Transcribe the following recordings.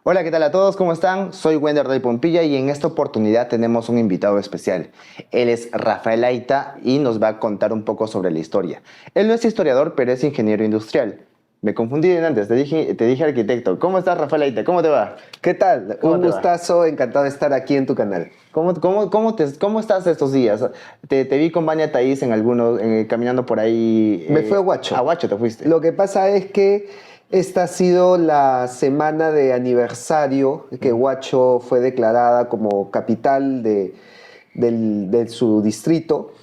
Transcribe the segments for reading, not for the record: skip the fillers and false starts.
Hola, ¿qué tal a todos? ¿Cómo están? Soy Wender de Pompilla y en esta oportunidad tenemos un invitado especial. Él es Rafael Aita y nos va a contar un poco sobre la historia. Él no es historiador, pero es ingeniero industrial. Me confundí de antes, te dije arquitecto. ¿Cómo estás, Rafael Aita? ¿Cómo te va? ¿Qué tal? ¿Cómo Un te va? gustazo, encantado de estar aquí en tu canal. ¿Cómo estás estos días? Te vi con Vania Thaís en algunos, caminando por ahí. Me fue a A Huacho. Huacho te fuiste. Lo que pasa es que esta ha sido la semana de aniversario que Ujú. Huacho fue declarada como capital de su distrito.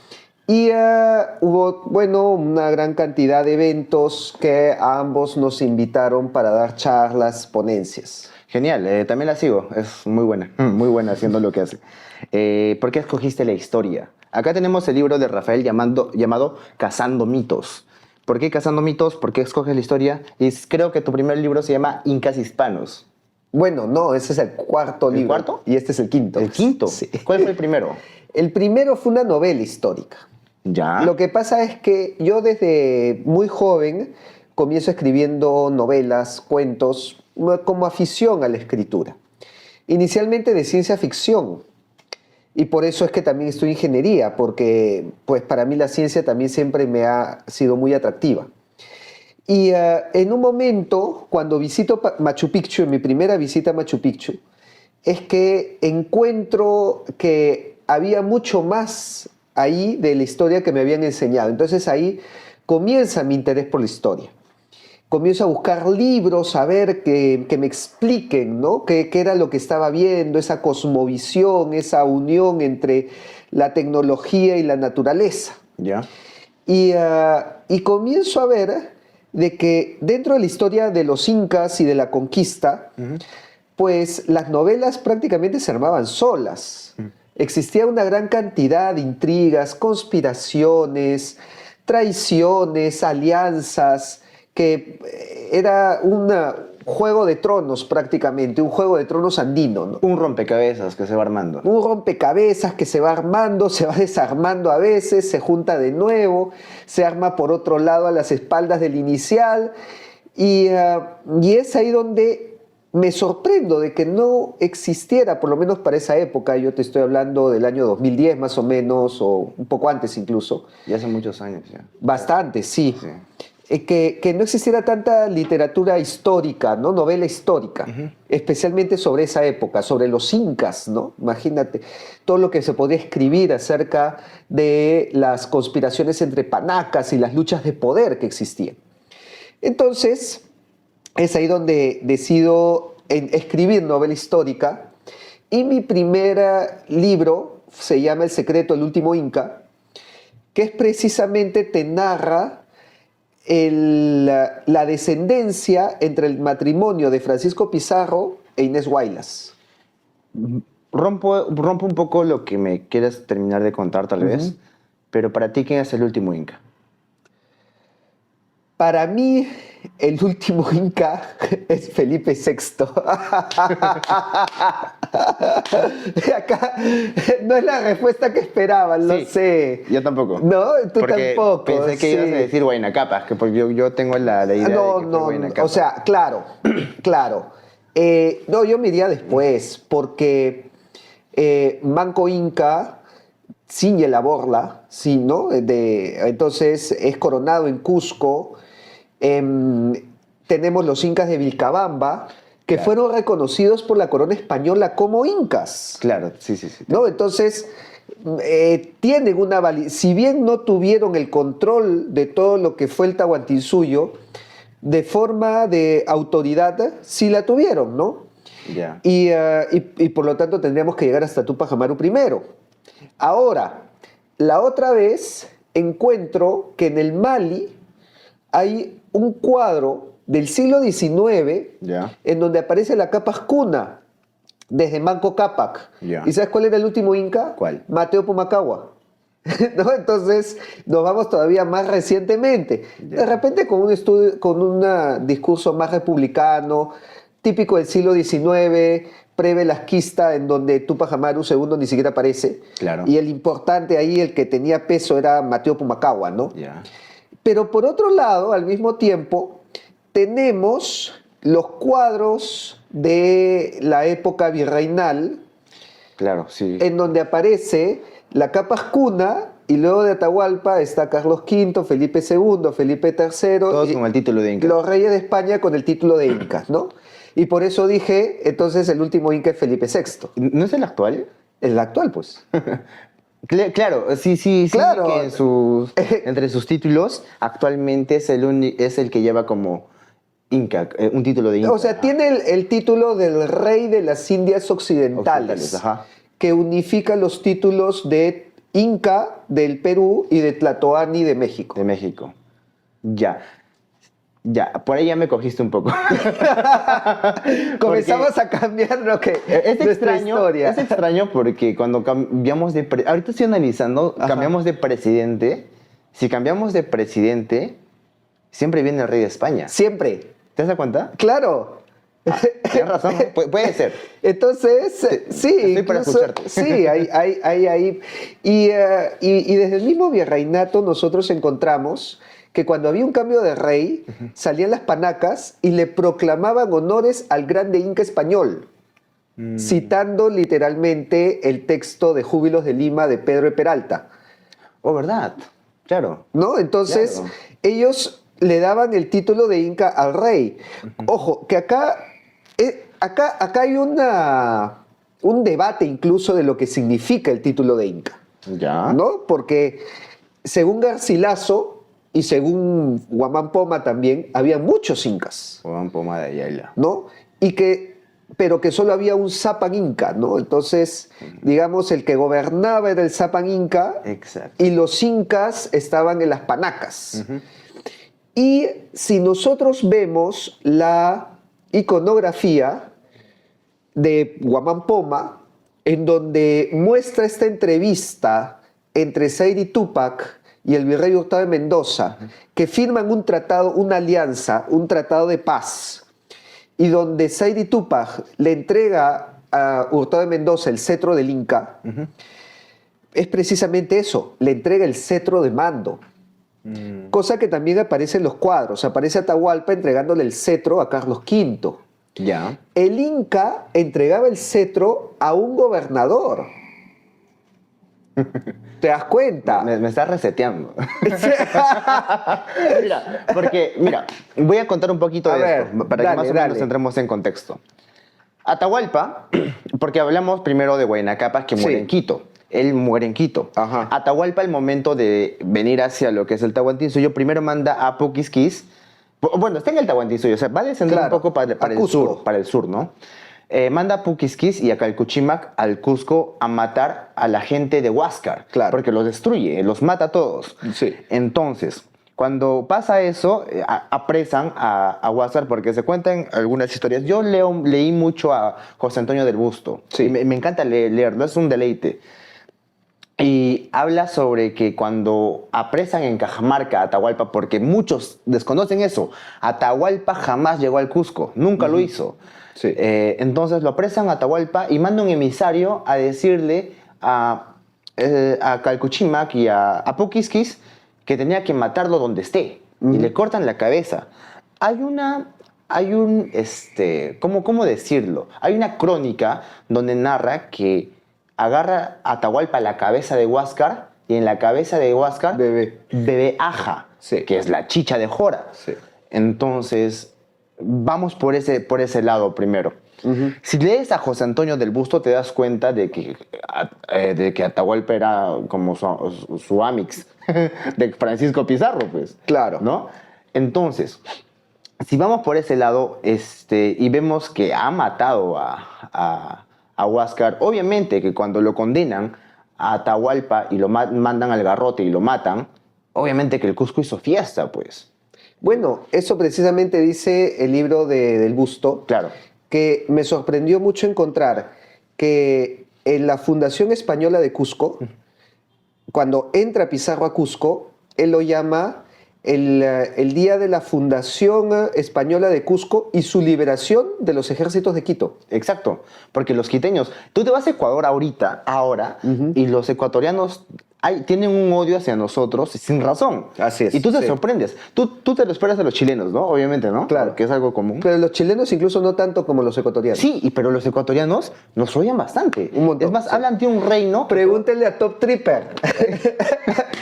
Y hubo, bueno, una gran cantidad de eventos que a ambos nos invitaron para dar charlas, ponencias. Genial, también la sigo, es muy buena haciendo lo que hace. ¿Por qué escogiste la historia? Acá tenemos el libro de Rafael llamado Cazando mitos. ¿Por qué Cazando mitos? ¿Por qué escoges la historia? Creo que tu primer libro se llama Incas Hispanos. Bueno, no, ese es el cuarto ¿El libro cuarto? y este es el quinto. ¿El quinto? Sí. ¿Cuál fue el primero? El primero fue una novela histórica. ¿Ya? Lo que pasa es que yo desde muy joven comienzo escribiendo novelas, cuentos, como afición a la escritura. Inicialmente de ciencia ficción. Y por eso es que también estudio ingeniería, porque pues para mí la ciencia también siempre me ha sido muy atractiva. Y en un momento, cuando visito Machu Picchu, en mi primera visita a Machu Picchu, es que encuentro que había mucho más ahí de la historia que me habían enseñado. Entonces ahí comienza mi interés por la historia. Comienzo a buscar libros, a ver que me expliquen, ¿no? Qué era lo que estaba viendo, esa cosmovisión, esa unión entre la tecnología y la naturaleza. ¿Ya? Y comienzo a ver de que dentro de la historia de los incas y de la conquista, Ujú. pues las novelas prácticamente se armaban solas. Mm. Existía una gran cantidad de intrigas, conspiraciones, traiciones, alianzas, que era un juego de tronos prácticamente, un juego de tronos andino, ¿no? Un rompecabezas que se va armando. Un rompecabezas que se va armando, se va desarmando a veces, se junta de nuevo, se arma por otro lado a las espaldas del inicial y es ahí donde me sorprendo de que no existiera, por lo menos para esa época, yo te estoy hablando del año 2010 más o menos, o un poco antes incluso, Ya hace muchos años ya. bastante, sí, Sí. que no existiera tanta literatura histórica, ¿no? Novela histórica, Ujú. especialmente sobre esa época, sobre los incas, ¿no? Imagínate todo lo que se podía escribir acerca de las conspiraciones entre panacas y las luchas de poder que existían. Entonces, es ahí donde decido escribir novela histórica y mi primer libro se llama El secreto del último Inca, que es precisamente te narra la descendencia entre el matrimonio de Francisco Pizarro e Inés Guaylas. Rompo un poco lo que me quieres terminar de contar, tal Ujú. vez, pero para ti, ¿quién es el último Inca? Para mí, el último Inca es Felipe VI. Acá no es la respuesta que esperaban, lo Sí, sé. yo tampoco. No, tú Porque tampoco, pensé que ibas a sí. decir Huayna Capac, que porque yo tengo la idea de No, que fue no, Huayna o Capac. sea, claro, claro. No, yo me iría después, porque Manco Inca, ciñe la borla, sí, ¿no? Entonces es coronado en Cusco. Em, Tenemos los incas de Vilcabamba, que Claro, fueron reconocidos por la corona española como incas. claro, sí, sí, sí. ¿No? Entonces, tienen una validez. Si bien no tuvieron el control de todo lo que fue el Tahuantinsuyo, de forma de autoridad, sí la tuvieron, ¿no? Ya. Y por lo tanto tendríamos que llegar hasta Tupac Amaru primero. Ahora, la otra vez encuentro que en el Mali hay un cuadro del siglo XIX Ya. en donde aparece la Capac Cuna desde Manco Cápac. Ya. ¿Y sabes cuál era el último inca? ¿Cuál? Mateo Pumacahua. ¿No? Entonces nos vamos todavía más recientemente. De Ya. repente con un estudio, con un discurso más republicano, típico del siglo XIX, pre-velasquista, en donde Tupac Amaru II ni siquiera aparece. Claro. Y el importante ahí, el que tenía peso, era Mateo Pumacahua, ¿no? Ya. Pero por otro lado, al mismo tiempo, tenemos los cuadros de la época virreinal, Claro, sí. en donde aparece la Capascuna y luego de Atahualpa está Carlos V, Felipe II, Felipe III. Todos con el título de Inca. Los reyes de España con el título de Incas, ¿no? Y por eso dije, entonces el último Inca es Felipe VI. ¿No es el actual? El actual, pues. Claro, sí, Claro. que entre sus títulos actualmente es el que lleva como Inca, un título de Inca. O sea, tiene el título del rey de las Indias Occidentales, Ajá. que unifica los títulos de Inca del Perú y de Tlatoani de México. De México. Ya, por ahí ya me cogiste un poco. Comenzamos a cambiar lo que nuestra historia. Es extraño porque cuando cambiamos de... Ahorita estoy analizando, Ajá. cambiamos de presidente. Si cambiamos de presidente, siempre viene el rey de España. Siempre. ¿Te das cuenta? Claro. Tienes razón, puede ser. Entonces, sí, estoy para escucharte. sí, hay. Y desde el mismo virreinato nosotros encontramos que cuando había un cambio de rey, salían las panacas y le proclamaban honores al grande Inca español, citando literalmente el texto de Júbilos de Lima de Pedro de Peralta. Oh, ¿verdad? Claro. ¿No? Entonces, Claro. ellos le daban el título de Inca al rey. Ojo, que acá hay un debate incluso de lo que significa el título de Inca, Ya. ¿no? Porque según Garcilaso y según Guamán Poma también, había muchos incas, Juan Poma de Ayala. ¿no? Pero que solo había un Zapan Inca, ¿no? Entonces, digamos, el que gobernaba era el Zapan Inca Exacto. y los incas estaban en las panacas. Y si nosotros vemos la iconografía de Guamán Poma, en donde muestra esta entrevista entre Saidi Tupac y el virrey Hurtado de Mendoza, que firman un tratado, una alianza, un tratado de paz, y donde Saidi Tupac le entrega a Hurtado de Mendoza el cetro del Inca, es precisamente eso, le entrega el cetro de mando. Cosa que también aparece en los cuadros. Aparece Atahualpa entregándole el cetro a Carlos V. Ya. El Inca entregaba el cetro a un gobernador. ¿Te das cuenta? Me estás reseteando. Mira, voy a contar un poquito A de ver, esto, para que más o menos dale. entremos en contexto. Atahualpa, porque hablamos primero de Huayna Capac, que muere Sí. en Quito. Él muere en Quito. Ajá. Atahualpa, al momento de venir hacia lo que es el Tahuantinsuyo, primero manda a Puquisquis. Bueno, está en el Tahuantinsuyo, o sea, va a descender Claro, un poco para a el Cusco. sur, para el sur, ¿no? Manda a Puquisquis y a Calcuchimac al Cusco a matar a la gente de Huáscar. Claro. Porque los destruye, los mata a todos. Sí. Entonces, cuando pasa eso, apresan a Huáscar porque se cuentan algunas historias. Yo leí mucho a José Antonio del Busto. Sí. Y me encanta leerlo, es un deleite. Y habla sobre que cuando apresan en Cajamarca a Atahualpa, porque muchos desconocen eso, Atahualpa jamás llegó al Cusco, nunca lo hizo. Sí. Entonces lo apresan a Atahualpa y manda un emisario a decirle a Calcuchimac y a Puquisquis que tenía que matarlo donde esté. Y le cortan la cabeza. ¿Cómo decirlo? Hay una crónica donde narra que agarra a Atahualpa la cabeza de Huáscar y en la cabeza de Huáscar bebe aja, Sí. que es la chicha de Jora. Sí. Entonces, vamos por ese lado primero. Si lees a José Antonio del Busto, te das cuenta de que Atahualpa era como su amix de Francisco Pizarro, pues. Claro. ¿No? Entonces, si vamos por ese lado y vemos que ha matado a Huáscar, obviamente que cuando lo condenan a Atahualpa y lo mandan al garrote y lo matan, obviamente que el Cusco hizo fiesta, pues. Bueno, eso precisamente dice el libro del Busto, Claro. que me sorprendió mucho encontrar que en la Fundación Española de Cusco, cuando entra Pizarro a Cusco, él lo llama el día de la Fundación Española de Cusco y su liberación de los ejércitos de Quito. Exacto, porque los quiteños, tú te vas a Ecuador ahora, y los ecuatorianos tienen un odio hacia nosotros sin razón. Así es, Y tú te sí. sorprendes. Tú te lo esperas de los chilenos, ¿no? Obviamente, ¿no? Claro. Que es algo común. Pero los chilenos incluso no tanto como los ecuatorianos. Sí, pero los ecuatorianos nos odian bastante. Un montón, Es más, sí. hablan de un reino. Pregúntenle a Top Tripper.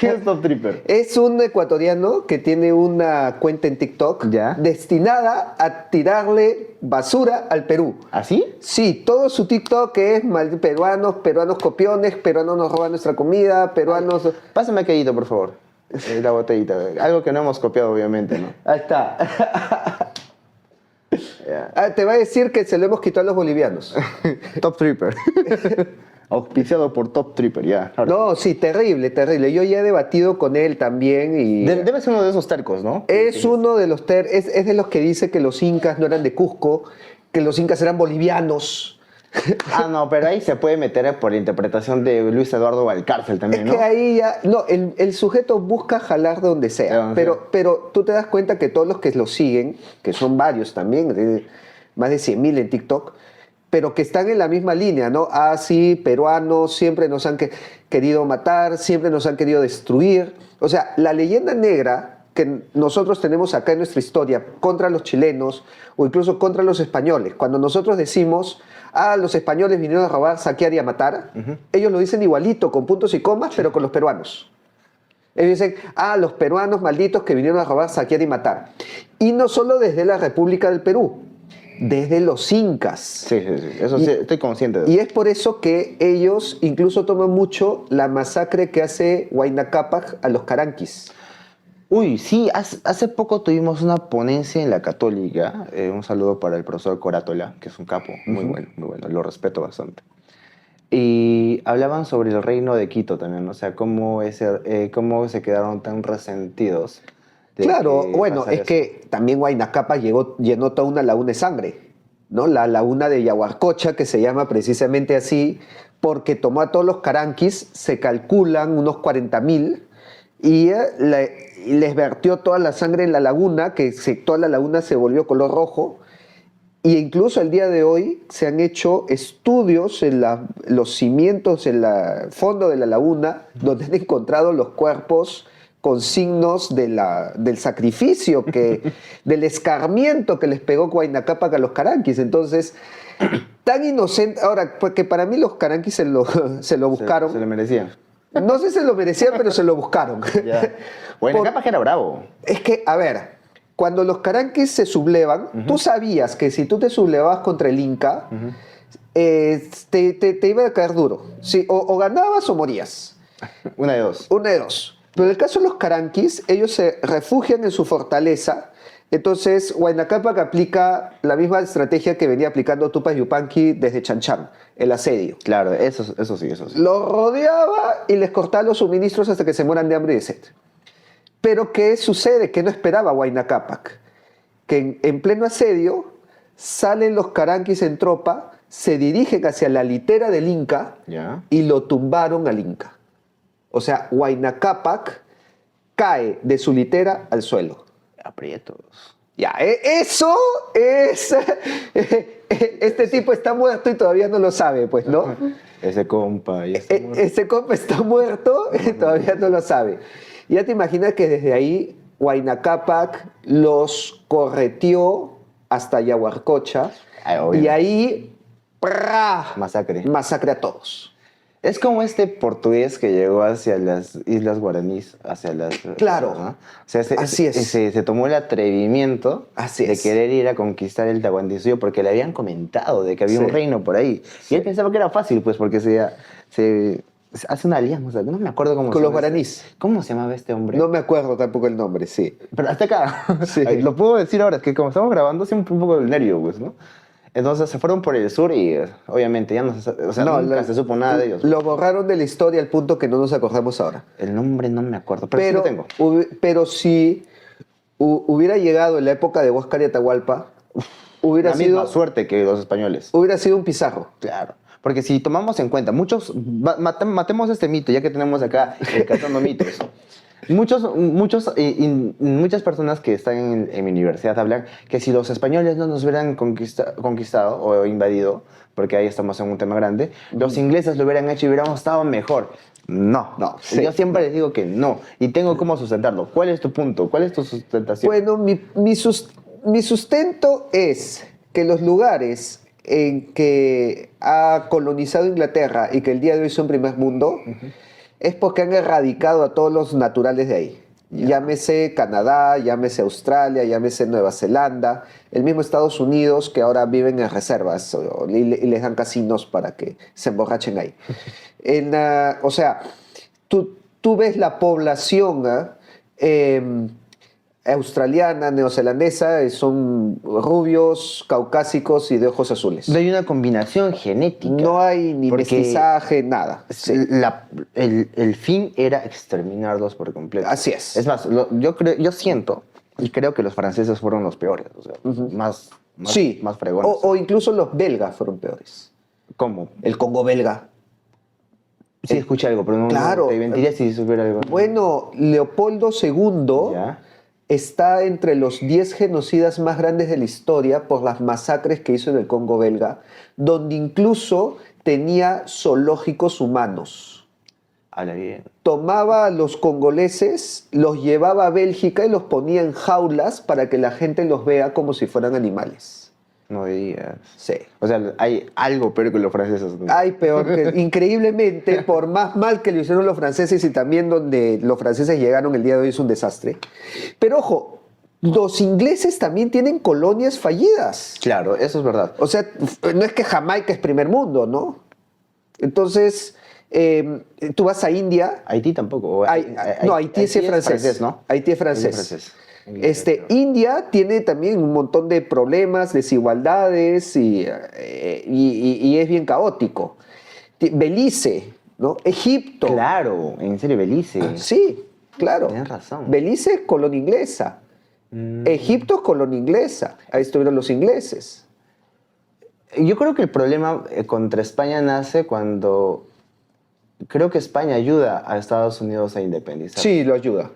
¿Quién es Top Tripper? Es un ecuatoriano que tiene una cuenta en TikTok Ya. destinada a tirarle basura al Perú. ¿Así? Sí, todo su TikTok es peruanos, peruanos copiones, peruanos nos roban nuestra comida, peruanos... Pásame aquellito, por favor. La botellita. Algo que no hemos copiado, obviamente, ¿no? Ahí está. Te va a decir que se lo hemos quitado a los bolivianos. Top Tripper. Auspiciado por Top Tripper, ya. Ahora. No, sí, terrible, terrible. Yo ya he debatido con él también y... Debe ser uno de esos tercos, ¿no? Es uno de los... es de los que dice que los incas no eran de Cusco, que los incas eran bolivianos. Ah, no, pero ahí se puede meter por la interpretación de Luis Eduardo Valcárcel también, Es ¿no? que ahí ya... No, el sujeto busca jalar de donde sea. De donde Pero tú te das cuenta que todos los que lo siguen, que son varios también, más de 100.000 en TikTok, pero que están en la misma línea, ¿no? Ah, sí, peruanos, siempre nos han querido matar, siempre nos han querido destruir. O sea, la leyenda negra que nosotros tenemos acá en nuestra historia contra los chilenos o incluso contra los españoles, cuando nosotros decimos, los españoles vinieron a robar, saquear y a matar, ellos lo dicen igualito, con puntos y comas, pero con los peruanos. Ellos dicen, los peruanos malditos que vinieron a robar, saquear y matar. Y no solo desde la República del Perú, desde los incas. Sí, sí, sí. Eso sí, estoy consciente de eso. Y es por eso que ellos incluso toman mucho la masacre que hace Huayna Cápac a los caranquis. Uy, sí, hace poco tuvimos una ponencia en la Católica. Un saludo para el profesor Corátola, que es un capo, muy bueno, lo respeto bastante. Y hablaban sobre el reino de Quito también, ¿no? O sea, cómo se quedaron tan resentidos. de Claro, que bueno, pasara es eso. que también Huayna Cápac llenó toda una laguna de sangre, ¿no? La laguna de Yaguarcocha, que se llama precisamente así, porque tomó a todos los caranquis, se calculan unos 40.000, y les vertió toda la sangre en la laguna, toda la laguna se volvió color rojo. Y incluso el día de hoy se han hecho estudios en los cimientos, en el fondo de la laguna, donde han encontrado los cuerpos con signos del sacrificio, del escarmiento que les pegó Huayna Cápac a los caranquis. Entonces, tan inocente. Ahora, porque para mí los caranquis se lo buscaron. Se lo merecían. No sé si se lo merecían, pero se lo buscaron. Ya. Bueno, Por- capaz que era bravo. Es que, a ver, cuando los caranquis se sublevan, tú sabías que si tú te sublevabas contra el Inca, te iba a caer duro. Sí, o ganabas o morías. Una de dos. Una de dos. Pero en el caso de los caranquis, ellos se refugian en su fortaleza. Entonces, Huayna Cápac aplica la misma estrategia que venía aplicando Tupac Yupanqui desde Chanchán, el asedio. Claro, eso sí. Los rodeaba y les cortaba los suministros hasta que se mueran de hambre y de sed. Pero ¿qué sucede? ¿Qué no esperaba Huayna Cápac? Que en pleno asedio salen los caranquis en tropa, se dirigen hacia la litera del Inca Ya. y lo tumbaron al Inca. O sea, Huayna Cápac cae de su litera al suelo. Aprietos. Ya, eso es... Este tipo está muerto y todavía no lo sabe, pues, ¿no? Ese compa. Y ese muerto. Ese compa está muerto y todavía no lo sabe. Ya te imaginas que desde ahí Huayna Cápac los correteó hasta Yaguarcocha obvio. y ahí ¡prá! Masacre. Masacre a todos. Es como este portugués que llegó hacia las islas guaraníes, hacia las... Claro. ¿no? O sea, Así es. Se tomó el atrevimiento Así de es. querer ir a conquistar el Tahuantinsuyo porque le habían comentado de que había un Sí. reino por ahí. Sí. Y él pensaba que era fácil, pues, porque se hace una alianza. No me acuerdo cómo Con se los llama guaraníes. ¿Cómo se llamaba este hombre? No me acuerdo tampoco el nombre, sí. Pero hasta acá. Sí. Ay, lo puedo decir ahora, es que como estamos grabando siempre un poco del nervio, pues, ¿no? Entonces se fueron por el sur y obviamente ya no se, o sea, nunca se supo nada de ellos. Lo borraron de la historia al punto que no nos acordamos ahora. El nombre no me acuerdo, pero sí lo tengo. Pero si hubiera llegado en la época de Huáscar y Atahualpa, La misma suerte que los españoles. hubiera sido un Pizarro. Claro. Porque si tomamos en cuenta, matemos este mito, ya que tenemos acá el cazando mitos. Muchas personas que están en mi universidad hablan que si los españoles no nos hubieran conquistado o invadido, porque ahí estamos en un tema grande, los ingleses lo hubieran hecho y hubiéramos estado mejor. No, No, sí, yo siempre no. les digo que no, y tengo cómo sustentarlo. ¿Cuál es tu punto? ¿Cuál es tu sustentación? Bueno, mi sustento es que los lugares en que ha colonizado Inglaterra y que el día de hoy son primer mundo, es porque han erradicado a todos los naturales de ahí. Llámese Canadá, llámese Australia, llámese Nueva Zelanda, el mismo Estados Unidos, que ahora viven en reservas y les dan casinos para que se emborrachen ahí. O sea, tú ves la población australiana, neozelandesa, son rubios, caucásicos y de ojos azules. No hay una combinación genética. No hay ni porque mestizaje, nada. Sí. el fin era exterminarlos por completo. Así es. Es más, yo siento y creo que los franceses fueron los peores, o sea, más Sí, más fregones. o incluso los belgas fueron peores. ¿Cómo? El Congo belga. Sí, escuché algo, pero no, Claro. te mentiría si supiera algo. Bueno, Leopoldo II ¿Ya? está entre los 10 genocidas más grandes de la historia por las masacres que hizo en el Congo belga, donde incluso tenía zoológicos humanos. Habla bien. Tomaba a los congoleses, los llevaba a Bélgica y los ponía en jaulas para que la gente los vea como si fueran animales. No digas. Sí. O sea, hay algo peor que los franceses. Ay, peor que, increíblemente, por más mal que lo hicieron los franceses y también donde los franceses llegaron el día de hoy es un desastre. Pero ojo, los ingleses también tienen colonias fallidas. Claro, eso es verdad. O sea, no es que Jamaica es primer mundo, ¿no? Entonces, tú vas a India. Haití tampoco. No, Haití sí es francés. ¿no? Haití es francés. India tiene también un montón de problemas, desigualdades y es bien caótico. Belice, ¿no? Egipto. Claro, en serio, Belice. Sí, claro. Tienes razón. Belice es colonia inglesa. Egipto es colonia inglesa. Ahí estuvieron los ingleses. Yo creo que el problema contra España nace cuando creo que España ayuda a Estados Unidos a independizar. Sí, lo ayuda.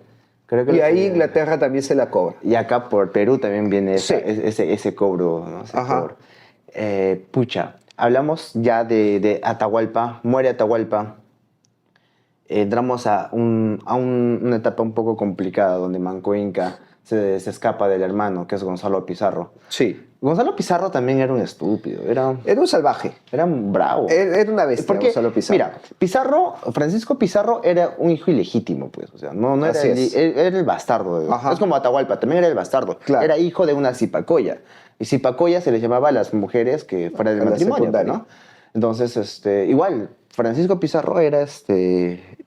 Creo que Y ahí Inglaterra también se la cobra. Y acá por Perú también viene Sí. ese cobro, ¿no? Ese Ajá. cobro. Pucha, hablamos ya de Atahualpa, muere Atahualpa. Entramos a una etapa un poco complicada donde Manco Inca se escapa del hermano, que es Gonzalo Pizarro. Sí. Gonzalo Pizarro también era un estúpido, era un salvaje. Era un bravo. Era una bestia, Porque, Gonzalo Pizarro. mira, Francisco Pizarro era un hijo ilegítimo, pues. O sea, no era, Así es. era el bastardo. Ajá. Es como Atahualpa, también era el bastardo. Claro. Era hijo de una zipacoya. Y zipacoya se les llamaba a las mujeres que fuera del A la matrimonio, secundaria. ¿no? Entonces, igual, Francisco Pizarro era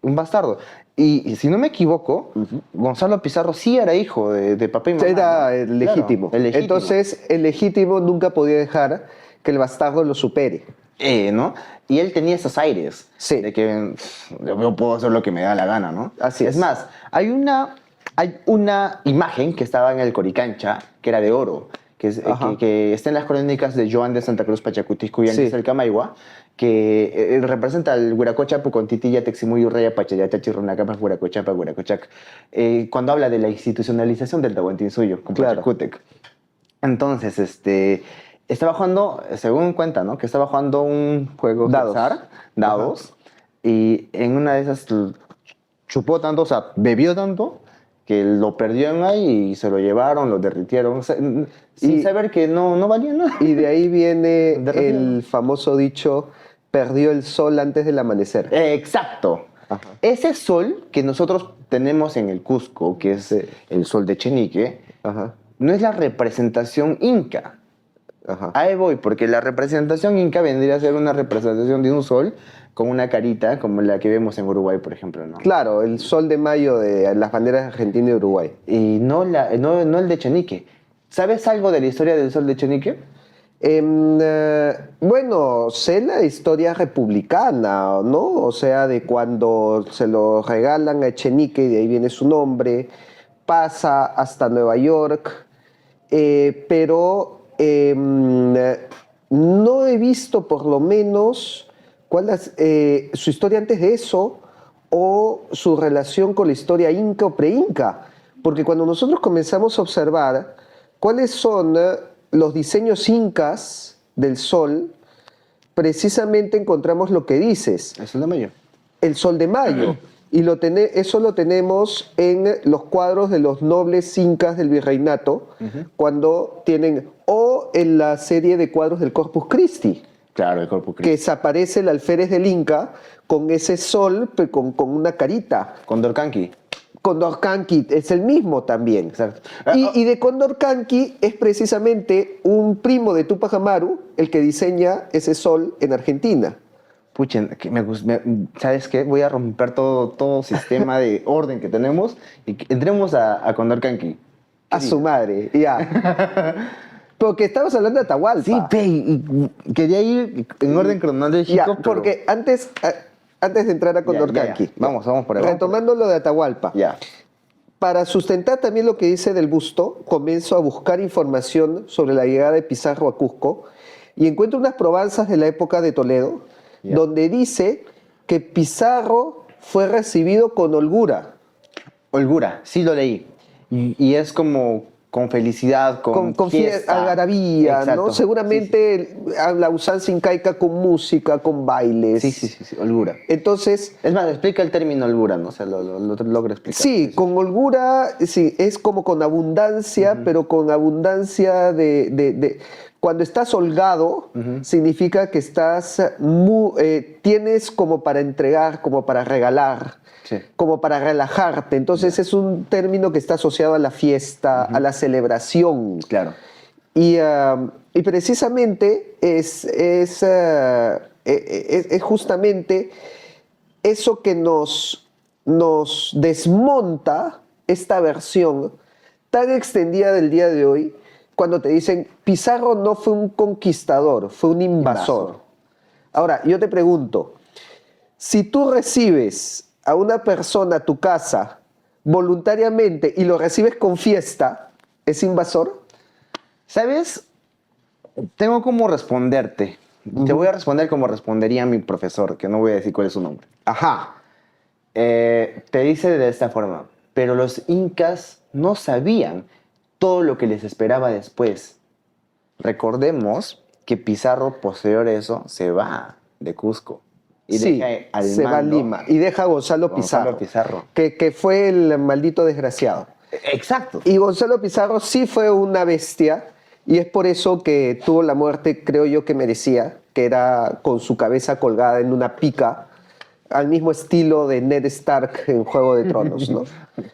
un bastardo. Y si no me equivoco, Gonzalo Pizarro sí era hijo de papá y mamá. Era ¿no? el legítimo. Claro, el legítimo. Entonces, el legítimo nunca podía dejar que el bastardo lo supere. ¿No? Y él tenía esos aires. Sí. De que yo puedo hacer lo que me da la gana, ¿no? Así es. Es más, hay una imagen que estaba en el Coricancha, que era de oro, que está en las crónicas de Joan de Santa Cruz Pachacutiscu y antes Sí. el Camaigua, que representa al Huiracochapu con Titilla, Teximuyu, Raya, Pachayachachi, Runacapas, Huiracochapa, Huiracochac, cuando habla de la institucionalización del Tahuantinsuyo con Claro. Pachacútec. Entonces, estaba jugando, según cuenta, ¿no? Que estaba jugando un juego Dados. dados, y en una de esas chupó tanto, o sea, bebió tanto, que lo perdieron ahí y se lo llevaron, lo derritieron, sin saber que no valía nada. Y de ahí viene De el famoso dicho, perdió el sol antes del amanecer. Exacto. Ajá. Ese sol que nosotros tenemos en el Cusco, que es el sol de Chenique, Ajá, no es la representación inca. ajá. Ahí voy, porque la representación inca vendría a ser una representación de un sol con una carita como la que vemos en Uruguay, por ejemplo, ¿no? Claro, el sol de mayo de las banderas de Argentina y Uruguay. Y no el de Chenique. ¿Sabes algo de la historia del sol de Chenique? Bueno, sé la historia republicana, ¿no? O sea, de cuando se lo regalan a Echenique, y de ahí viene su nombre, pasa hasta Nueva York, pero no he visto por lo menos su historia antes de eso, o su relación con la historia inca o pre-inca. Porque cuando nosotros comenzamos a observar cuáles son los diseños incas del sol, precisamente encontramos lo que dices, El sol de mayo. el sol de mayo. Y eso lo tenemos en los cuadros de los nobles incas del virreinato, cuando tienen, o en la serie de cuadros del Corpus Christi, Claro, el Corpus que Christi. desaparece el alférez del Inca con ese sol con una carita. Condorcanqui. Condorcanqui es el mismo también. Exacto. Y de Condorcanqui es precisamente un primo de Tupac Amaru el que diseña ese sol en Argentina. Puchen, ¿sabes qué? Voy a romper todo sistema de orden que tenemos y entremos a Condorcanqui. A su madre, ya. Porque estamos hablando de Atahualpa. Sí, y quería ir en orden cronológico. Ya, pero- porque antes de entrar a Condorcanqui, ya. Vamos por ahí. retomando lo de Atahualpa, Ya. para sustentar también lo que dice del busto, comienzo a buscar información sobre la llegada de Pizarro a Cusco y encuentro unas probanzas de la época de Toledo, Ya. donde dice que Pizarro fue recibido con holgura, Holgura, sí lo leí. Y es como con felicidad, con fiesta. algarabía, Exacto. ¿no? Seguramente la usanza incaica con música, con bailes. Sí, holgura. Entonces, Es más, explica el término holgura, ¿no? O sea, lo logro explicar. sí, con holgura, sí, es como con abundancia, pero con abundancia cuando estás holgado, significa que tienes como para entregar, como para regalar, Sí. como para relajarte. Entonces es un término que está asociado a la fiesta, a la celebración. Claro. Y precisamente es justamente eso que nos desmonta esta versión tan extendida del día de hoy, cuando te dicen Pizarro no fue un conquistador, fue un invasor. Ahora, yo te pregunto, si tú recibes a una persona a tu casa voluntariamente y lo recibes con fiesta, ¿es invasor? ¿Sabes? Tengo como responderte. Te voy a responder como respondería mi profesor, que no voy a decir cuál es su nombre. Ajá. Te dice de esta forma, pero los incas no sabían todo lo que les esperaba después. Recordemos que Pizarro, posterior a eso, se va de Cusco. Y Sí, deja al se va a mando Lima y deja a Gonzalo Gonzalo Pizarro, Pizarro. Que fue el maldito desgraciado. Exacto. Y Gonzalo Pizarro sí fue una bestia y es por eso que tuvo la muerte, creo yo, que merecía, que era con su cabeza colgada en una pica, al mismo estilo de Ned Stark en Juego de Tronos, ¿no?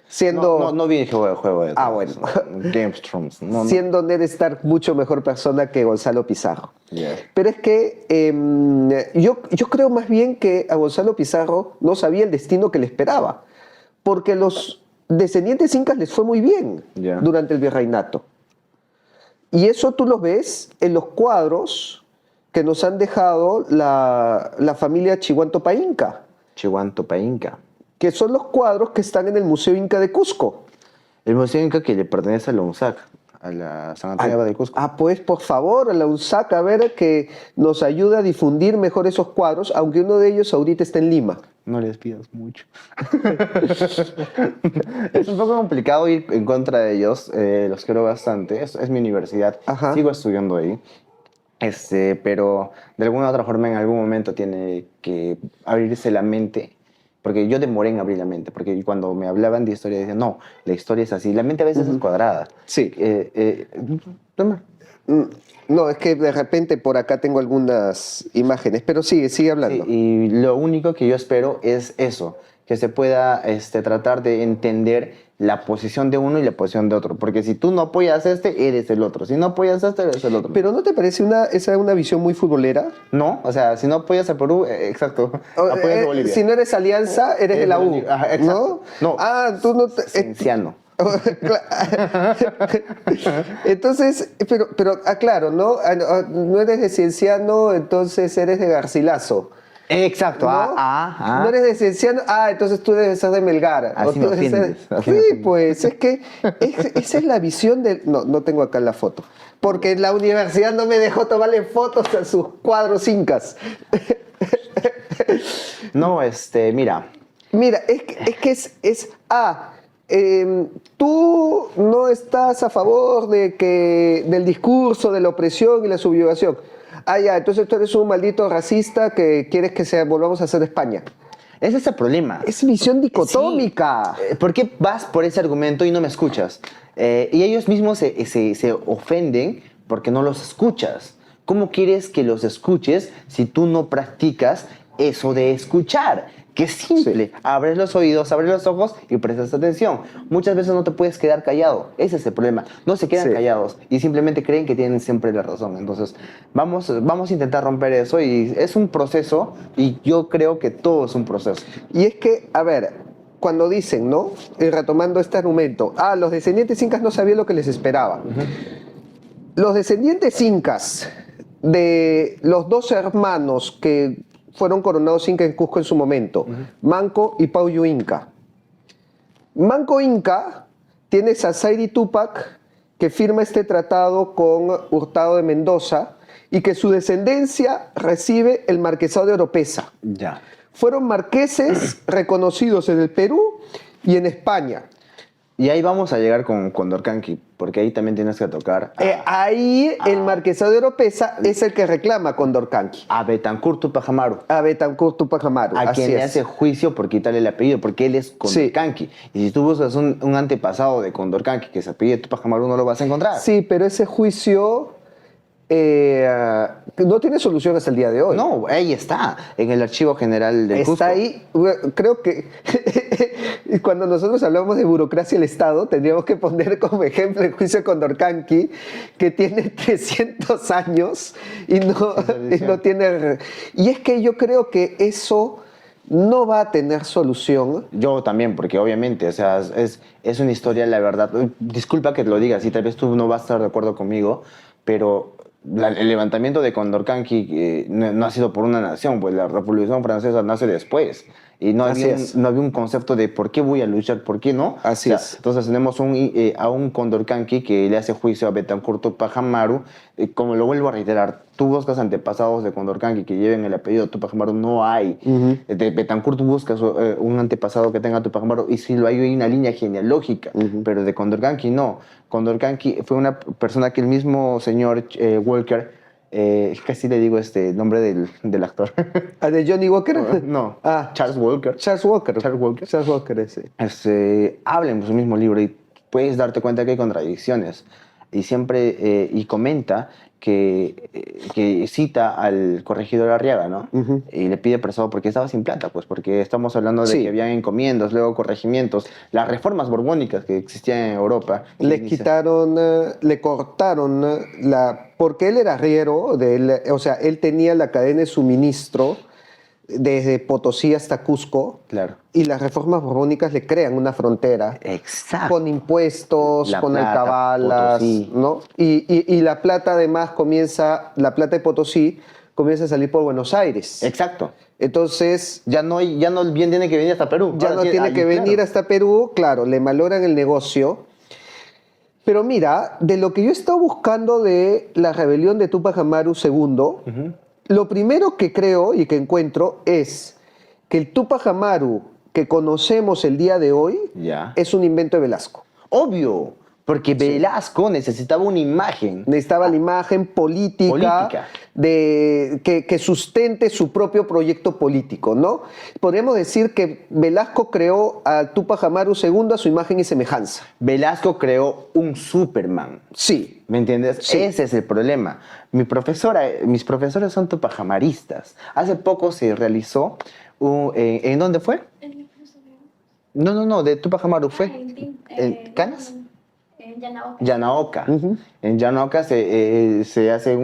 Siendo, No vi el juego de Ah, Tronos, bueno. Game of Thrones. No. siendo Ned Stark mucho mejor persona que Gonzalo Pizarro. Yeah. Pero es que yo creo más bien que a Gonzalo Pizarro no sabía el destino que le esperaba, porque los descendientes incas les fue muy bien Ya. durante el virreinato. Y eso tú lo ves en los cuadros que nos han dejado la familia Chihuantopa Inca, Chihuantopa Inca. que son los cuadros que están en el Museo Inca de Cusco. El museo Inca que le pertenece a la UNSAC, a la San Antonio de Cusco. Pues por favor, a la UNSAC, a ver que nos ayude a difundir mejor esos cuadros, aunque uno de ellos ahorita está en Lima. No les pidas mucho. Es un poco complicado ir en contra de ellos. Los quiero bastante. Es mi universidad. Ajá. Sigo estudiando ahí. Pero de alguna u otra forma en algún momento tiene que abrirse la mente. Porque yo demoré en abrir la mente. Porque cuando me hablaban de historia decían, no, la historia es así. La mente a veces es cuadrada. Sí. Toma. No, es que de repente por acá tengo algunas imágenes, pero sigue hablando. Sí, y lo único que yo espero es eso, que se pueda tratar de entender la posición de uno y la posición de otro. Porque si tú no apoyas eres el otro. Si no apoyas eres el otro. Pero ¿no te parece esa una visión muy futbolera? No, o sea, si no apoyas a Perú, exacto, apoyas a Bolivia. Si no eres Alianza, eres de la U. Ajá, exacto. ¿No? No, Tú no te... Cienciano. Entonces, pero claro, ¿no? No eres de Cienciano, entonces eres de Garcilaso. Exacto. ¿No? Ah. No eres de Cienciano, entonces tú debes ser de Melgar. Así tú me debes ofendes, así Sí, me ofendes. pues, es que esa es la visión del... No tengo acá la foto. Porque la universidad no me dejó tomarle fotos a sus cuadros incas. No, mira, Mira, tú no estás a favor del discurso de la opresión y la subyugación. Ah, ya, entonces tú eres un maldito racista que quieres que volvamos a ser España. Ese es el problema. Es visión dicotómica. Sí. ¿Por qué vas por ese argumento y no me escuchas? Y ellos mismos se ofenden porque no los escuchas. ¿Cómo quieres que los escuches si tú no practicas eso de escuchar? Que es simple. Sí. Abres los oídos, abres los ojos y prestas atención. Muchas veces no te puedes quedar callado. Ese es el problema. No se quedan callados y simplemente creen que tienen siempre la razón. Entonces, vamos a intentar romper eso y es un proceso y yo creo que todo es un proceso. Y es que, a ver, cuando dicen, ¿no? Retomando este argumento, los descendientes incas no sabían lo que les esperaba. Los descendientes incas de los dos hermanos que fueron coronados incas en Cusco en su momento, Manco y Pauyu Inca. Manco Inca tiene Sacsayhuamán Túpac, que firma este tratado con Hurtado de Mendoza y que su descendencia recibe el marquesado de Oropesa. Ya. Fueron marqueses reconocidos en el Perú y en España. Y ahí vamos a llegar con Condorcanqui, porque ahí también tienes que tocar. El marquesado de Oropesa es el que reclama Condorcanqui. A Betancur Túpac Amaru. A Betancur Túpac Amaru. A quien le hace juicio por quitarle el apellido, porque él es Condorcanqui. Sí. Y si tú buscas un antepasado de Condorcanqui que se apellide Túpac Amaru, no lo vas a encontrar. Sí, pero ese juicio no tiene solución hasta el día de hoy. No, ahí está, en el Archivo General del Cusco. Está ahí, creo que cuando nosotros hablamos de burocracia del Estado, tendríamos que poner como ejemplo el juicio de Condorcanqui, que tiene 300 años y no tiene... Y es que yo creo que eso no va a tener solución. Yo también, porque obviamente, o sea, es una historia, la verdad. Disculpa que te lo digas, y tal vez tú no vas a estar de acuerdo conmigo, pero el levantamiento de Condorcanqui no ha sido por una nación, pues la Revolución Francesa nace después. Y no había un concepto de por qué voy a luchar, por qué no. Así es. Entonces tenemos a un Condorcanqui que le hace juicio a Betancur Túpac Amaru. Como lo vuelvo a reiterar, tú buscas antepasados de Condorcanqui que lleven el apellido Túpac Amaru, no hay. De Betancur tú buscas un antepasado que tenga Túpac Amaru y si lo hay una línea genealógica, pero de Condorcanqui no. Condorcanqui fue una persona que el mismo señor Walker, casi le digo nombre del actor. ¿De Johnny Walker? No, Charles Walker. Charles Walker, sí. Habla en su mismo libro y puedes darte cuenta que hay contradicciones. Y siempre, y comenta que cita al corregidor Arriaga, ¿no? Y le pide prestado porque estaba sin plata, pues porque estamos hablando de que habían encomiendas, luego corregimientos, las reformas borbónicas que existían en Europa. Le cortaron porque él era arriero, o sea, él tenía la cadena de suministro desde Potosí hasta Cusco. Claro. Y las reformas borbónicas le crean una frontera. Exacto. Con impuestos, con alcabalas, ¿no? Y la plata además la plata de Potosí comienza a salir por Buenos Aires. Exacto. Entonces... Ya no bien tiene que venir hasta Perú. Ya no tiene que venir hasta Perú, claro, le malogran el negocio. Pero mira, de lo que yo he estado buscando de la rebelión de Túpac Amaru II, lo primero que creo y que encuentro es que el Túpac Amaru que conocemos el día de hoy es un invento de Velasco. Obvio, porque Velasco necesitaba una imagen. Necesitaba la imagen política. Que sustente su propio proyecto político, ¿no? Podríamos decir que Velasco creó a Túpac Amaru II a su imagen y semejanza. Velasco creó un Superman. Sí. ¿Me entiendes? Sí. Ese es el problema. Mis profesores son tupajamaristas. Hace poco se realizó, ¿en dónde fue? No, de Túpac Amaru fue. ¿En Canas? En Yanaoca. Yanaoca. En Yanaoca se hace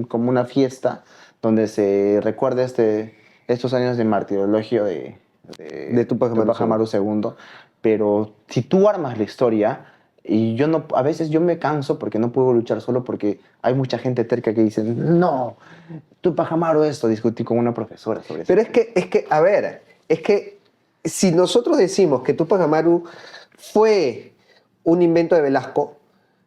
como una fiesta donde se recuerda estos años de martirologio de Túpac Amaru II. Pero si tú armas la historia, y a veces yo me canso porque no puedo luchar solo porque hay mucha gente terca que dice, no, Túpac Amaru esto, discutí con una profesora sobre eso. Pero es que si nosotros decimos que Túpac Amaru fue un invento de Velasco,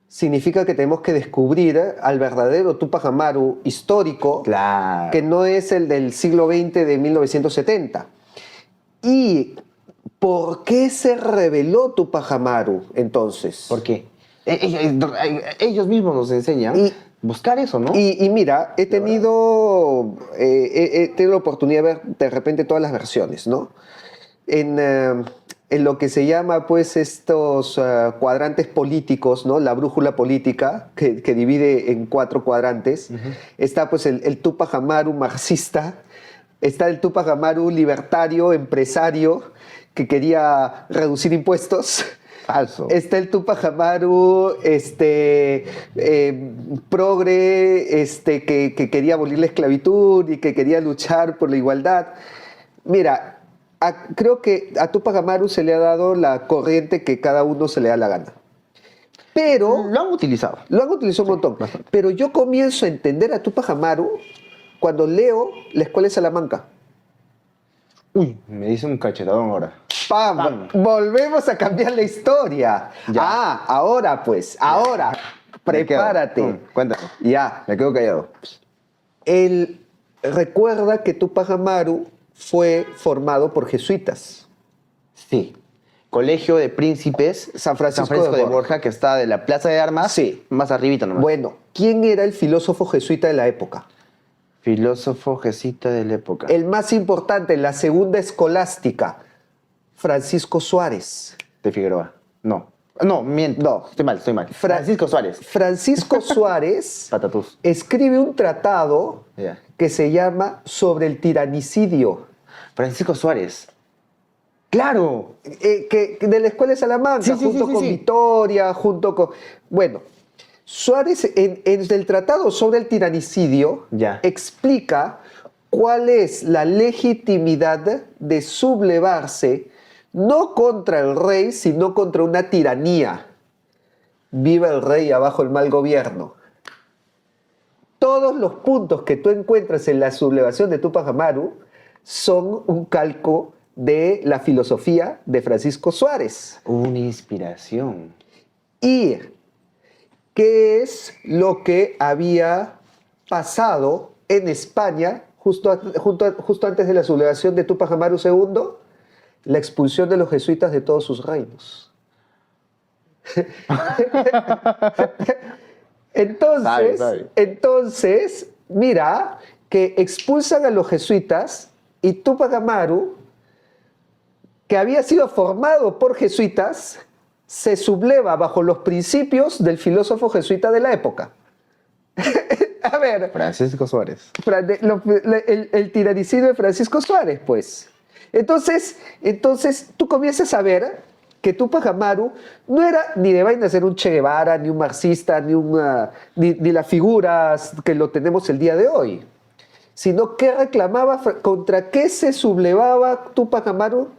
significa que tenemos que descubrir al verdadero Túpac Amaru histórico, claro, que no es el del siglo XX de 1970. Y ¿Por qué se rebeló Tupac Amaru entonces? ¿Por qué? Ellos mismos nos enseñan Y- buscar eso, ¿no? Y mira, he tenido la oportunidad de ver de repente todas las versiones, ¿no? En lo que se llama, pues, estos cuadrantes políticos, ¿no? La brújula política, que divide en 4 cuadrantes. Está, pues, el Tupac Amaru marxista, está el Tupac Amaru libertario, empresario, que quería reducir impuestos. Falso. Está el Tupac Amaru, progre, que quería abolir la esclavitud y que quería luchar por la igualdad. Mira, creo que a Tupac Amaru se le ha dado la corriente que cada uno se le da la gana. Pero Lo han utilizado. lo han utilizado un montón. bastante. Pero yo comienzo a entender a Tupac Amaru cuando leo La Escuela de Salamanca. Uy, me dice un cachetadón ahora. ¡Pam! ¡Pam! Volvemos a cambiar la historia. Ya. Ahora pues, ahora. Me quedo. Prepárate. Cuéntame. Ya. Me quedo callado. Él recuerda que Tupac Amaru fue formado por jesuitas. Sí. Colegio de Príncipes San Francisco de de Borja, que está de la Plaza de Armas. Sí. Más arribita nomás. Bueno, ¿quién era el filósofo jesuita de la época? Filósofo jesuita de la época. El más importante, la segunda escolástica, Francisco Suárez. De Figueroa. No. No, miento. No. Estoy mal. Francisco Suárez. Francisco Suárez Patatús. escribe un tratado Ya. que se llama Sobre el tiranicidio, Francisco Suárez. ¡Claro! que de la Escuela de Salamanca, Sí, sí, junto sí, sí, con sí. Vitoria, junto con... Bueno, Suárez en el tratado sobre el tiranicidio Ya. explica cuál es la legitimidad de sublevarse no contra el rey, sino contra una tiranía. Viva el rey, abajo el mal gobierno. Todos los puntos que tú encuentras en la sublevación de Tupac Amaru son un calco de la filosofía de Francisco Suárez. Una inspiración. ¿Y qué es lo que había pasado en España justo antes de la sublevación de Tupac Amaru II? La expulsión de los jesuitas de todos sus reinos. Sabe. Entonces, mira que expulsan a los jesuitas y Tupac Amaru, que había sido formado por jesuitas, se subleva bajo los principios del filósofo jesuita de la época. A ver, Francisco Suárez. el tiranicidio de Francisco Suárez, pues. Entonces tú comienzas a ver que Tupac Amaru no era ni de vaina ser un Che Guevara, ni un marxista, ni las figuras que lo tenemos el día de hoy, sino que reclamaba, ¿contra qué se sublevaba Tupac Amaru?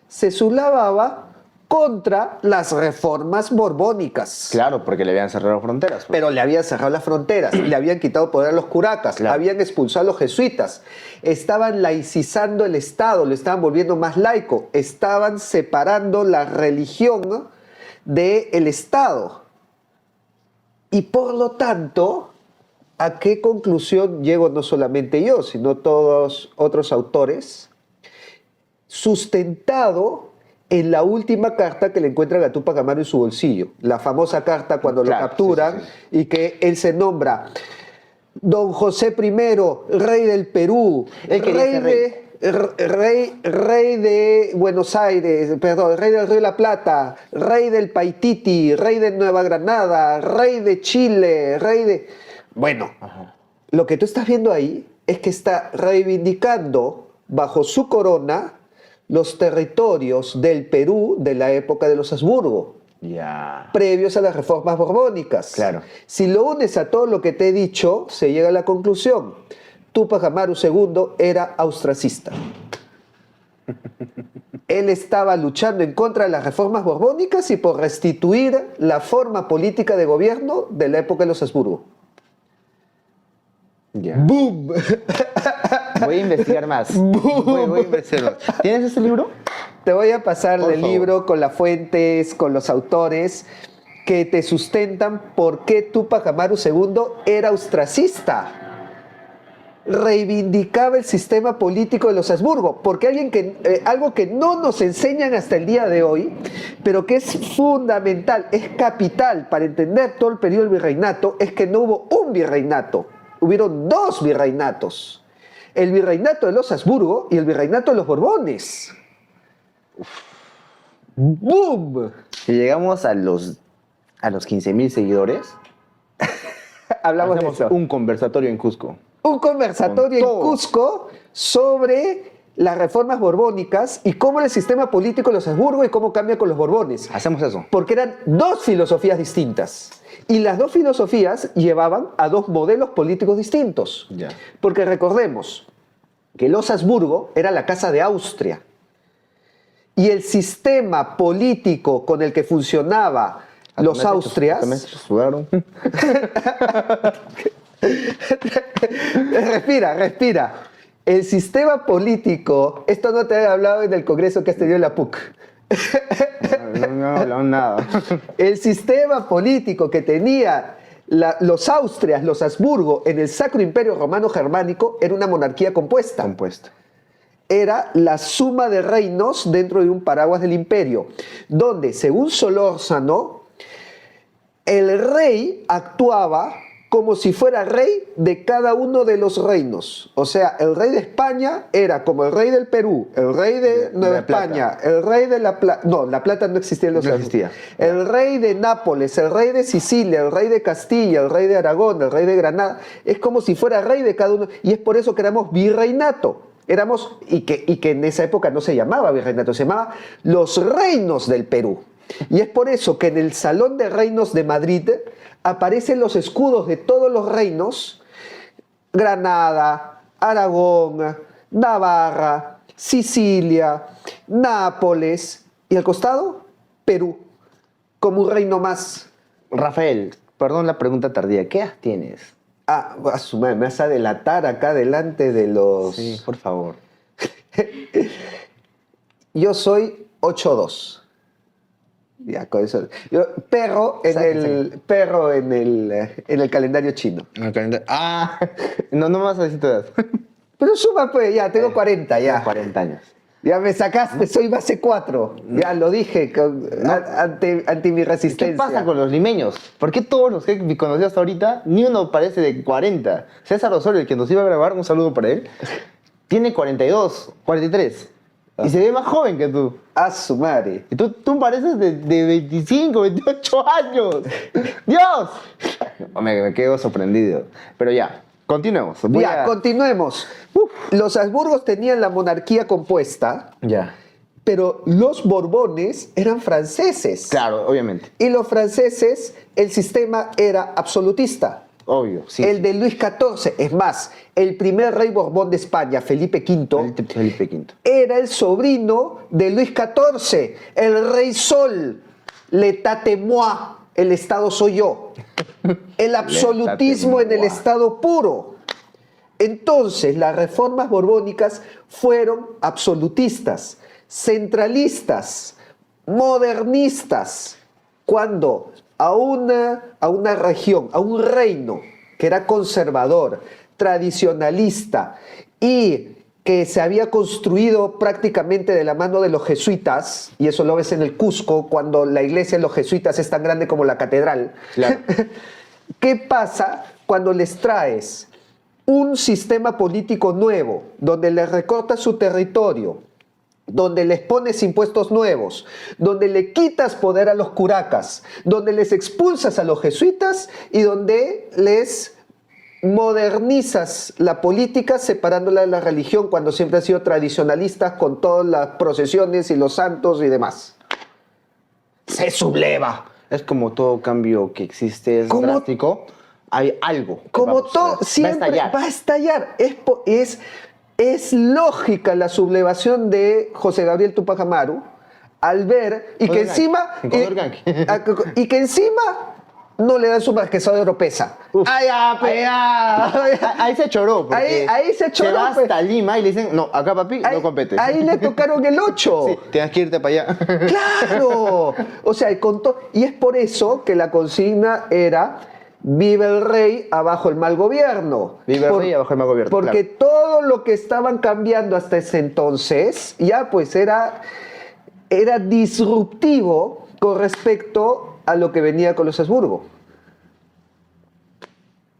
Se sublevaba contra las reformas borbónicas. Claro, porque le habían cerrado fronteras. Pues. Pero le habían cerrado las fronteras, le habían quitado poder a los curacas, Claro. habían expulsado a los jesuitas, estaban laicizando el Estado, lo estaban volviendo más laico, estaban separando la religión del Estado. Y por lo tanto, ¿a qué conclusión llego no solamente yo, sino todos otros autores? Sustentado en la última carta que le encuentran a Tupac Amaru en su bolsillo, la famosa carta cuando Claro, lo capturan sí, sí, y que él se nombra Don José I, rey del Perú, Él quería ser rey de Buenos Aires, perdón, rey del Río de la Plata, rey del Paititi, rey de Nueva Granada, rey de Chile, rey de... Bueno, Ajá. lo que tú estás viendo ahí es que está reivindicando bajo su corona los territorios del Perú de la época de los Habsburgo, Ya. previos a las reformas borbónicas. Claro. Si lo unes a todo lo que te he dicho, se llega a la conclusión. Tupac Amaru II era austracista. Él estaba luchando en contra de las reformas borbónicas y por restituir la forma política de gobierno de la época de los Habsburgo. Ya. ¡Boom! Voy a investigar más. Voy a investigar más. ¿Tienes ese libro? Te voy a pasar Por el favor. libro con las fuentes, con los autores que te sustentan por qué Tupac Amaru II era austracista. reivindicaba el sistema político de los Habsburgo, porque algo que no nos enseñan hasta el día de hoy, pero que es fundamental, es capital para entender todo el periodo del virreinato, es que no hubo un virreinato, hubieron dos virreinatos. El virreinato de los Habsburgo y el virreinato de los Borbones. ¡Boom! Si llegamos a los 15.000 seguidores, Hablamos de hacemos eso. un conversatorio en Cusco. Un conversatorio Con en todo. Cusco sobre las reformas borbónicas y cómo era el sistema político de los Habsburgo y cómo cambia con los Borbones. Hacemos eso. Porque eran dos filosofías distintas. Y las dos filosofías llevaban a dos modelos políticos distintos. Ya. Porque recordemos que los Habsburgo era la casa de Austria. Y el sistema político con el que funcionaba los Austrias... También se sudaron. Respira. El sistema político... Esto no te he hablado en el congreso que has tenido en la PUC. No hablaron nada. El sistema político que tenía los Austrias, los Habsburgo, en el Sacro Imperio Romano Germánico era una monarquía compuesta. Compuesto. Era la suma de reinos dentro de un paraguas del imperio, donde, según Solórzano, el rey actuaba como si fuera rey de cada uno de los reinos. O sea, el rey de España era como el rey del Perú, el rey de Nueva La Plata. España, el rey de la Plata. No, la Plata no existía en los No años. existía. El rey de Nápoles, el rey de Sicilia, el rey de Castilla, el rey de Aragón, el rey de Granada. Es como si fuera rey de cada uno. Y es por eso que éramos virreinato. Éramos, y que en esa época no se llamaba virreinato, se llamaba los reinos del Perú. Y es por eso que en el Salón de Reinos de Madrid aparecen los escudos de todos los reinos: Granada, Aragón, Navarra, Sicilia, Nápoles, y al costado, Perú, como un reino más. Rafael, perdón la pregunta tardía. ¿Qué edad tienes? Ah, a su madre, me vas a delatar acá delante de los... Sí, por favor. Yo soy 8'2". Ya, con eso. Perro en el calendario chino. No me vas a decir tu edad. Pero suma, pues, ya, tengo 40, ya. 40 años. Ya me sacaste, soy base 4. Ya lo dije ante mi ¿Qué resistencia. pasa con los limeños? ¿Por qué todos los que conocí hasta ahorita, ni uno parece de 40? César Osorio, el que nos iba a grabar, un saludo para él, tiene 42, 43. Y se ve más joven que tú. A su madre. Y tú pareces de 25, 28 años. ¡Dios! Me quedo sorprendido. Pero ya, continuemos. Continuemos. Los Habsburgos tenían la monarquía compuesta, Ya. pero los Borbones eran franceses. Claro, obviamente. Y los franceses, el sistema era absolutista. Obvio, sí. El de Luis XIV, es más, el primer rey Borbón de España, Felipe V, Felipe V. era el sobrino de Luis XIV, el rey Sol, l'état est moi, el Estado soy yo, el absolutismo en el moi. Estado puro. Entonces, las reformas borbónicas fueron absolutistas, centralistas, modernistas, cuando a una región, a un reino que era conservador, tradicionalista y que se había construido prácticamente de la mano de los jesuitas, y eso lo ves en el Cusco, cuando la iglesia de los jesuitas es tan grande como la catedral. Claro. ¿Qué pasa cuando les traes un sistema político nuevo, donde les recortas su territorio, donde les pones impuestos nuevos, donde le quitas poder a los curacas, donde les expulsas a los jesuitas y donde les modernizas la política separándola de la religión cuando siempre han sido tradicionalistas con todas las procesiones y los santos y demás? Se subleva. Es como todo cambio que existe, es Como- drástico. Hay algo. que Como va a suceder. todo, siempre Va a estallar. Es lógica la sublevación de José Gabriel Tupac Amaru al ver y que Condor encima Gang. Condor Gang. y que encima no le dan su marquesado de Oropesa. Uf. ¡Ay, ya, pe, ya! Ahí se choró. porque Ahí se choró, Se va pues. hasta Lima y le dicen, no, acá papi, no compete. Ahí le tocaron el 8. Sí, tienes que irte para allá. ¡Claro! O sea, y es por eso que la consigna era vive el rey, abajo el mal gobierno. Vive el rey, abajo el mal gobierno. Porque claro. todo lo que estaban cambiando hasta ese entonces, ya pues era disruptivo con respecto a lo que venía con los Habsburgo.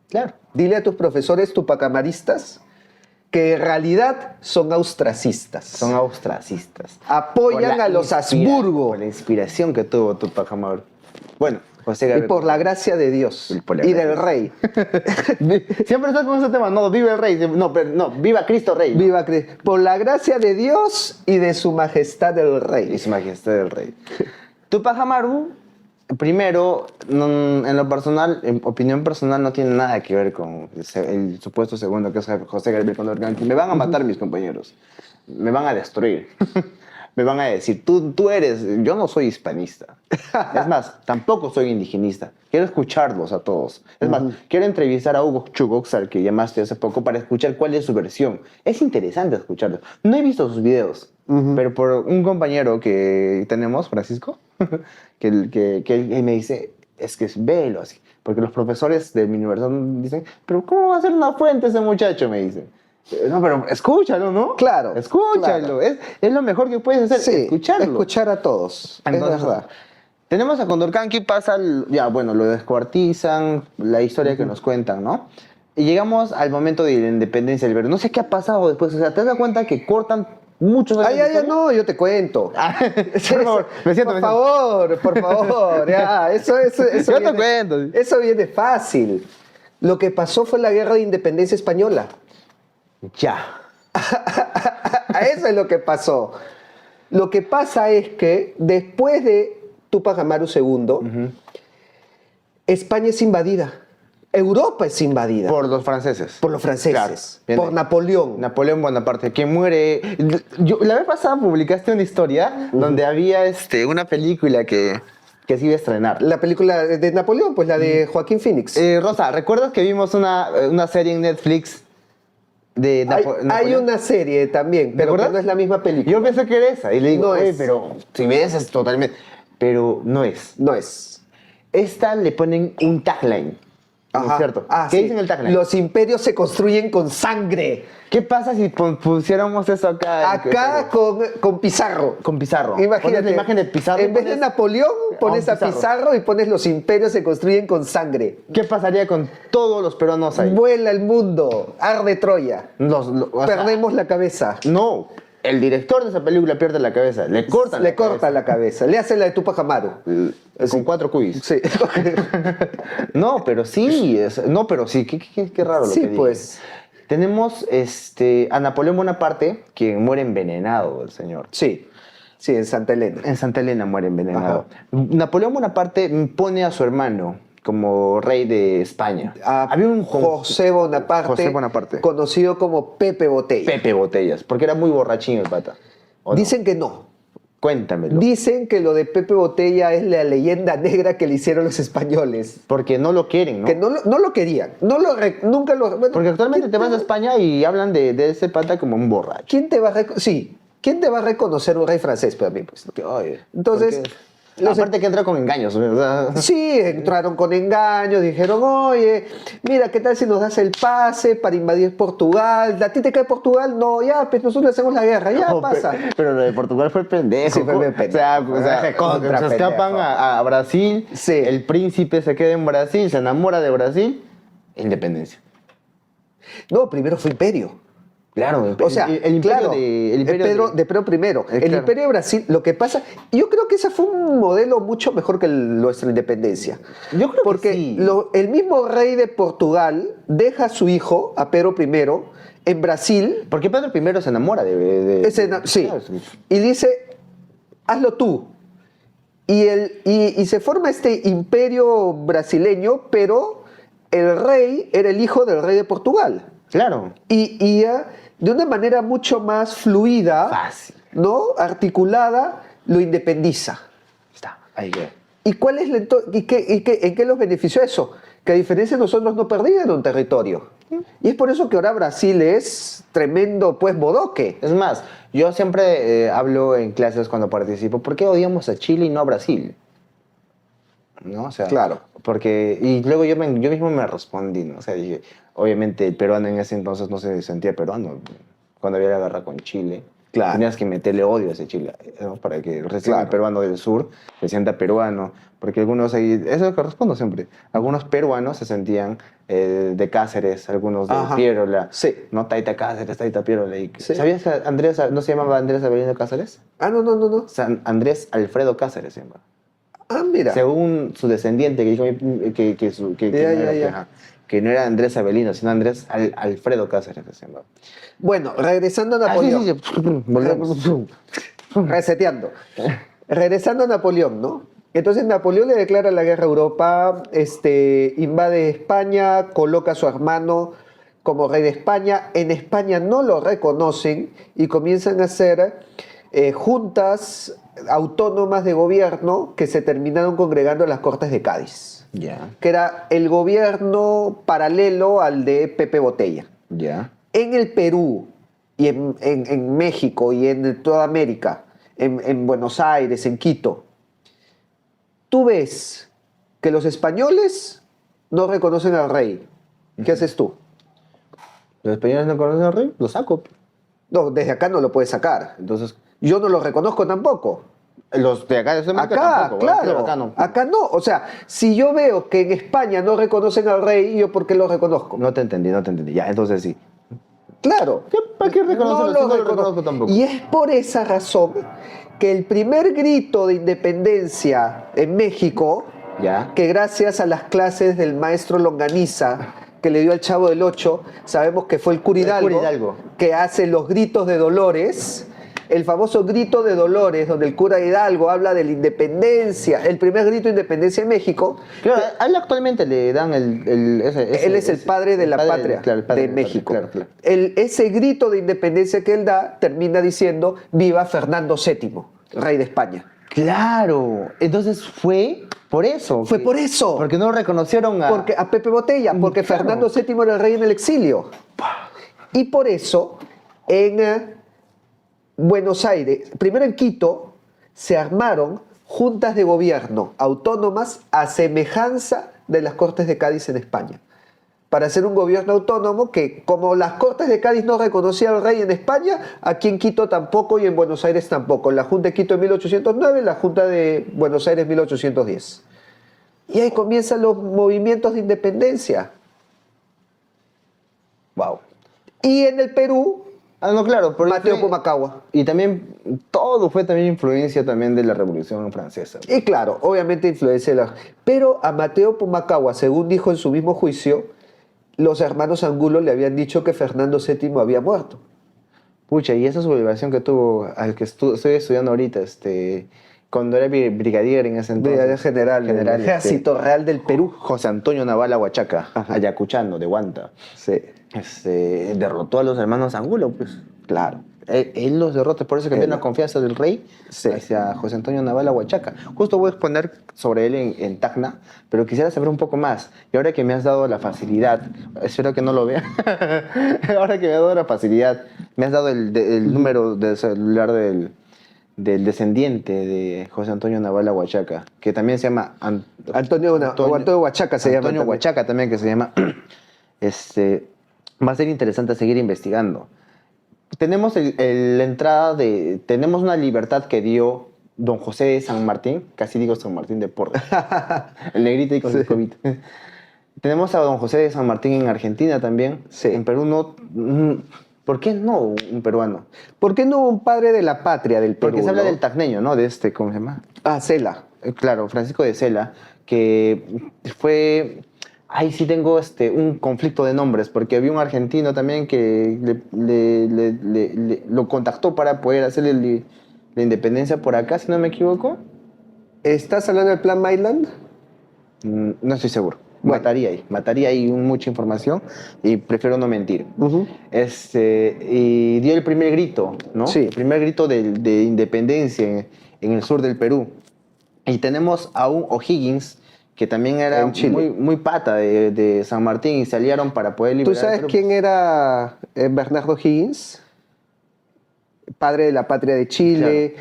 Claro. Dile a tus profesores tupacamaristas que en realidad son austracistas. Son austracistas. Apoyan a los Habsburgo. Por la inspiración que tuvo Tupac Amaru. Bueno, José Y Gabriel. por la gracia de Dios por la y gracia. del rey. Siempre estás con ese tema. No, vive el rey. No, pero no, viva Cristo Rey. ¿No? Viva Cristo. Por la gracia de Dios y de su majestad el Y rey. su majestad el rey. Tupac Amaru, primero, en lo personal, en opinión personal, no tiene nada que ver con el supuesto segundo, que es José Gabriel Condorcanqui. Me van a matar mis compañeros. Me van a destruir. Me van a decir, tú eres, yo no soy hispanista. Es más, tampoco soy indigenista. Quiero escucharlos a todos. Es más, quiero entrevistar a Hugo Chugox, al que llamaste hace poco, para escuchar cuál es su versión. Es interesante escucharlo. No he visto sus videos, pero por un compañero que tenemos, Francisco, que él me dice, es que velo así. Porque los profesores de mi universidad dicen, pero ¿cómo va a ser una fuente ese muchacho? Me dicen. No, pero escúchalo, ¿no? Claro, Escúchalo. claro. Es lo mejor que puedes hacer, Sí, escucharlo. escuchar a todos. Entonces, es verdad. tenemos a Condorcanqui, ya, bueno, lo descuartizan, la historia que nos cuentan, ¿no? Y llegamos al momento de la independencia del Perú. No sé qué ha pasado después, o sea, ¿te das cuenta que cortan muchos años Ay, de ay, historia? no, yo te cuento. Por favor, me siento. Por favor, ya, eso Yo te cuento. Eso viene fácil. Lo que pasó fue la guerra de independencia española. Ya. Eso es lo que pasó. Lo que pasa es que después de Tupac Amaru II, España es invadida. Europa es invadida. Por los franceses. Por los franceses. Claro, bien por ahí. Napoleón. Napoleón Bonaparte, que muere. La vez pasada publicaste una historia donde había una película que se iba a estrenar. La película de Napoleón, pues la de Joaquín Phoenix. Rosa, ¿recuerdas que vimos una serie en Netflix de hay Napoleón? una serie también, pero que acuerdas? no es la misma película. Yo pensé que era esa. Y le digo, No oye, es. pero si ves es totalmente. Pero no es. No es. Esta le ponen un tagline. ¿No es Ajá. cierto? Ah, ¿Qué sí. dicen el tagline? Los imperios se construyen con sangre. ¿Qué pasa si pusiéramos eso acá? Acá con Pizarro. Con Pizarro. Imagínate. Pones la imagen de Pizarro. En vez de Napoleón, pones a Pizarro. Pizarro y pones los imperios se construyen con sangre. ¿Qué pasaría con todos los peruanos ahí? Vuela el mundo, arde Troya. O sea, Perdemos la cabeza. no, el director de esa película pierde la cabeza. Le cortan Le corta la cabeza. Le hace la de Tupac Amaru. Con 4 cubis. Sí. No, pero sí. No, pero sí. Qué raro lo Sí, que dices. pues. Tenemos a Napoleón Bonaparte, quien muere envenenado, el señor. Sí. Sí, en Santa Elena. En Santa Elena muere envenenado. Napoleón Bonaparte pone a su hermano como rey de España. Había un José Bonaparte, José Bonaparte. conocido como Pepe Botella. Pepe Botellas, porque era muy borrachín el pata. ¿O no? Dicen que no. Cuéntamelo. Dicen que lo de Pepe Botella es la leyenda negra que le hicieron los españoles. Porque no lo quieren, ¿no? Que no lo querían. Nunca lo... bueno, Porque actualmente ¿quién te vas a España y hablan de ese pata como un borracho. ¿Quién te va a sí, ¿quién te va a reconocer un rey francés para mí? Pues, Oye, entonces, aparte que entra con engaños. O sea, sí, entraron con engaños, dijeron, oye, mira, ¿qué tal si nos das el pase para invadir Portugal? ¿A ti te cae Portugal? No, ya, pues nosotros hacemos la guerra, ya no, pasa. Pero lo de Portugal fue pendejo. Sí, fue bien pendejo. O sea, Recontra se escapan pendejo. a Brasil, Sí. el príncipe se queda en Brasil, se enamora de Brasil, independencia. No, primero fue imperio. Claro, O sea, el imperio claro, el imperio de Pedro I. El claro. imperio de Brasil, lo que pasa, yo creo que ese fue un modelo mucho mejor que nuestra independencia. Yo creo que Porque sí. el mismo rey de Portugal deja a su hijo, a Pedro I, en Brasil. Porque Pedro I se enamora Sí. Claro, Y dice, hazlo tú. Y se forma este imperio brasileño, pero el rey era el hijo del rey de Portugal. claro. Y de una manera mucho más fluida, Fácil. ¿no? Articulada, lo independiza. Está, ahí queda. ¿Y cuál es en qué los benefició eso? Que a diferencia de nosotros no perdían un territorio. Y es por eso que ahora Brasil es tremendo, pues, bodoque. Es más, yo siempre hablo en clases cuando participo, ¿por qué odiamos a Chile y no a Brasil? ¿no? O sea, Claro. porque, y luego yo mismo me respondí, ¿no? O sea, dije, obviamente el peruano en ese entonces no se sentía peruano, cuando había la guerra con Chile. Claro. Tenías que meterle odio a ese Chile, ¿no? Para que recién el Claro. peruano del sur se sienta peruano, porque algunos ahí, eso es lo que respondo siempre, algunos peruanos se sentían de Cáceres, algunos de Ajá. Piérola, Sí. ¿no? Taita Cáceres, Taita Piérola. Sí. ¿Sabías que Andrés, no se llamaba Andrés Avelino Cáceres? Ah, no, no, no, no. Andrés Alfredo Cáceres se llama. Ah, mira. Según su descendiente, que dijo Ya, no ya, era, ya. ajá, que no era Andrés Avelino, sino Andrés Alfredo Cáceres que se llama. Bueno, regresando a Napoleón. Sí, volvemos. Reseteando. Regresando a Napoleón, ¿no? Entonces Napoleón le declara la guerra a Europa, invade España, coloca a su hermano como rey de España. En España no lo reconocen y comienzan a hacer juntas autónomas de gobierno que se terminaron congregando en las Cortes de Cádiz, Ya, que era el gobierno paralelo al de Pepe Botella. ya. En el Perú y en México y en toda América, en Buenos Aires, en Quito, tú ves que los españoles no reconocen al rey. ¿Qué haces tú? ¿Los españoles no conocen al rey? Lo saco. No, desde acá no lo puedes sacar. Entonces, Yo no lo reconozco tampoco. los de acá de Sudamérica Acá, tampoco, ¿verdad? claro. Pero acá no. Acá no. O sea, si yo veo que en España no reconocen al rey, ¿yo por qué lo reconozco? No te entendí, no te entendí. Ya, entonces sí. Claro. ¿Para qué reconocerlo? No Si lo no lo reconozco tampoco. Y es por esa razón que el primer grito de independencia en México, Ya. que gracias a las clases del maestro Longaniza que le dio al Chavo del Ocho, sabemos que fue el cura Hidalgo, cura Hidalgo. que hace los gritos de Dolores, el famoso grito de Dolores, donde el cura Hidalgo habla de la independencia, el primer grito de independencia en México. Claro, a él actualmente le dan Él es el padre de la patria claro, el padre de la patria, México. claro, claro. Ese grito de independencia que él da termina diciendo viva Fernando VII, rey de España. Claro, entonces fue por eso. Fue por eso. Porque no reconocieron a... Porque a Pepe Botella, porque Claro. Fernando VII era el rey en el exilio. Y por eso en Buenos Aires, primero en Quito, se armaron juntas de gobierno autónomas a semejanza de las Cortes de Cádiz en España, para hacer un gobierno autónomo que, como las Cortes de Cádiz no reconocían al rey en España, aquí en Quito tampoco y en Buenos Aires tampoco. La Junta de Quito en 1809, la Junta de Buenos Aires en 1810. Y ahí comienzan los movimientos de independencia. Wow. Y en el Perú, Ah, no, claro. pero Mateo fue- Pumacahua. Y también, todo fue también influencia también de la Revolución Francesa. Y claro, obviamente influencia de la... Pero a Mateo Pumacahua, según dijo en su mismo juicio, los hermanos Angulo le habían dicho que Fernando VII había muerto. Pucha, y esa sublevación que tuvo, al que estoy estudiando ahorita, cuando era brigadier en ese entonces. Brigadier general, del Ejército Real del Perú. José Antonio Navala Huachaca, Ajá. ayacuchano, de Huanta. Sí, Derrotó a los hermanos Angulo, pues. claro. Él los derrota, por eso que Él. viene la confianza del rey Sí. hacia José Antonio Navala Huachaca. Justo voy a exponer sobre él en Tacna, pero quisiera saber un poco más. Y ahora que me has dado la facilidad, espero que no lo vea, ahora que me has dado la facilidad, me has dado el número de celular del descendiente de José Antonio Navala Huachaca, que también se llama Antonio Huachaca se llama Antonio también. Huachaca también, que se llama. Va a ser interesante seguir investigando. Tenemos la entrada tenemos una libertad que dio don José de San Martín, casi digo San Martín de Porres, el negrito y con el COVID. Tenemos a don José de San Martín en Argentina también. Sí. En Perú no. ¿Por qué no un peruano? ¿Por qué no un padre de la patria del Perú? Porque se habla ¿no? del tacneño, ¿no? De ¿cómo se llama? Ah, Cela. Claro, Francisco de Sela, que fue... Ahí sí tengo un conflicto de nombres, porque había un argentino también que lo contactó para poder hacerle la independencia por acá, si no me equivoco. ¿Estás hablando del Plan Maitland? No estoy seguro. Bueno. Mataría ahí mucha información y prefiero no mentir. Ujú. Y dio el primer grito, ¿no? Sí. El primer grito de independencia en el sur del Perú. Y tenemos a un O'Higgins, que también era En Chile. muy, muy pata de San Martín y se aliaron para poder ¿Tú liberar sabes el Perú. quién era Bernardo Higgins? Padre de la patria de Chile.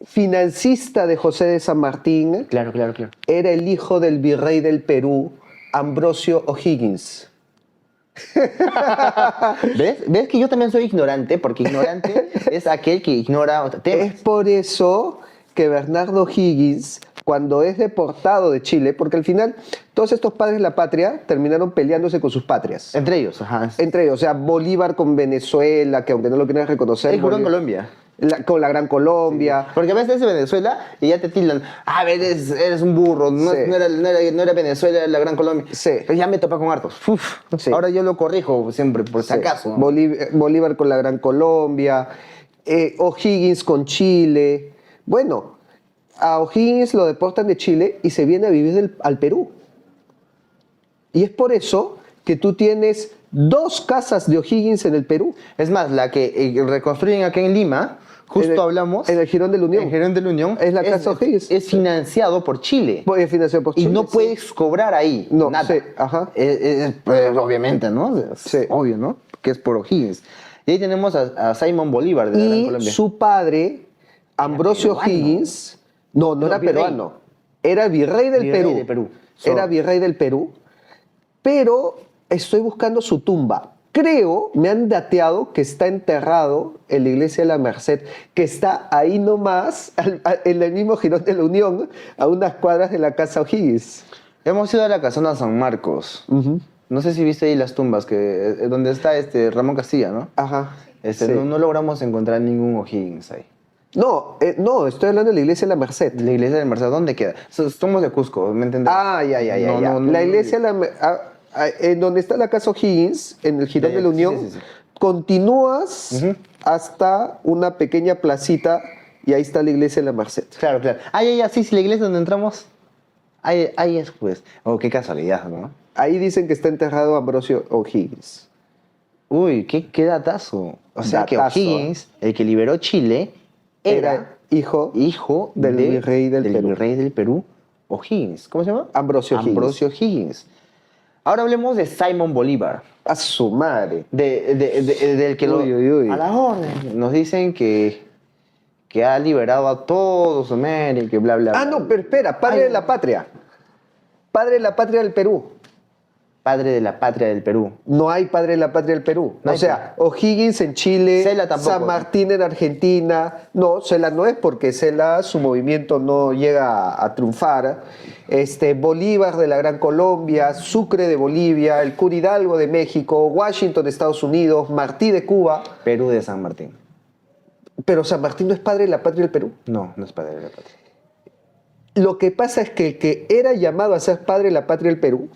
financista de José de San Martín, Claro, claro, claro. era el hijo del virrey del Perú, Ambrosio O'Higgins. ¿Ves que yo también soy ignorante? Porque ignorante es aquel que ignora temas. Es por eso que Bernardo O'Higgins, cuando es deportado de Chile, porque al final todos estos padres de la patria terminaron peleándose con sus patrias. Entre ellos, ajá. Entre ellos, o sea, Bolívar con Venezuela, que aunque no lo quieran reconocer. Él juró en Bolívar- Colombia. con la Gran Colombia. Porque a veces es Venezuela y ya te tildan. Ah, eres un burro. No, Sí. no era Venezuela, era la Gran Colombia. Sí. Pero ya me topa con hartos. Uf. Sí. Ahora yo lo corrijo siempre, por si Sí. acaso. ¿no? Bolívar con la Gran Colombia, O'Higgins con Chile. Bueno, a O'Higgins lo deportan de Chile y se viene a vivir al Perú. Y es por eso que tú tienes 2 casas de O'Higgins en el Perú. Es más, la que reconstruyen acá en Lima, justo En el- hablamos. en el Jirón de la Unión. En Girón de la Unión. Es la casa O'Higgins. Es financiado por Chile. Financiado por Y Chile, no sí. puedes cobrar ahí. No, nada. sí, ajá. Pues, obviamente, ¿no? Es Sí. obvio, ¿no? Que es por O'Higgins. Y ahí tenemos a Simón Bolívar de la Gran Y Colombia. su padre, Ambrosio peruano. O'Higgins, no era virrey. peruano, era virrey del Virrey Perú. de Perú. Era virrey del Perú, pero estoy buscando su tumba. Creo, me han dateado que está enterrado en la iglesia de la Merced, que está ahí nomás, en el mismo Jirón de la Unión, a unas cuadras de la casa O'Higgins. Hemos ido a la casona San Marcos. No sé si viste ahí las tumbas, donde está Ramón Castilla, ¿no? Ajá. sí. No logramos encontrar ningún O'Higgins ahí. No, estoy hablando de la iglesia de la Merced. La iglesia del Merced, ¿dónde queda? Somos de Cusco, ¿me entiendes? Ya. No, no, no, la no, iglesia, en donde está la casa O'Higgins, en el Jirón Ya, de la sí, Unión, sí. continúas Ujú. hasta una pequeña placita y ahí está la iglesia de la Merced. Claro, claro. Sí, la iglesia donde entramos. Ahí es, pues. Oh, qué casualidad, ¿no? Ahí dicen que está enterrado Ambrosio O'Higgins. Uy, qué datazo. O sea que Datazo, O'Higgins, el que liberó Chile, era hijo hijo del virrey del Perú. virrey del Perú, O'Higgins. ¿Cómo se llama? Ambrosio O'Higgins. Ambrosio O'Higgins. Ahora hablemos de Simón Bolívar. A su madre. Del que Uy, uy, uy. a la orden. Nos dicen que ha liberado a todo Sudamérica y bla, bla, bla. No, pero espera, padre Ay, de la patria. Padre de la patria del Perú. Padre de la patria del Perú. No hay padre de la patria del Perú. No o hay sea, O'Higgins en Chile, Cela tampoco. San Martín en Argentina. No, Cela no es porque Cela, su movimiento no llega a triunfar. Bolívar de la Gran Colombia, Sucre de Bolivia, el Cura Hidalgo de México, Washington de Estados Unidos, Martí de Cuba. Perú de San Martín. Pero San Martín no es padre de la patria del Perú. No, no es padre de la patria. Lo que pasa es que el que era llamado a ser padre de la patria del Perú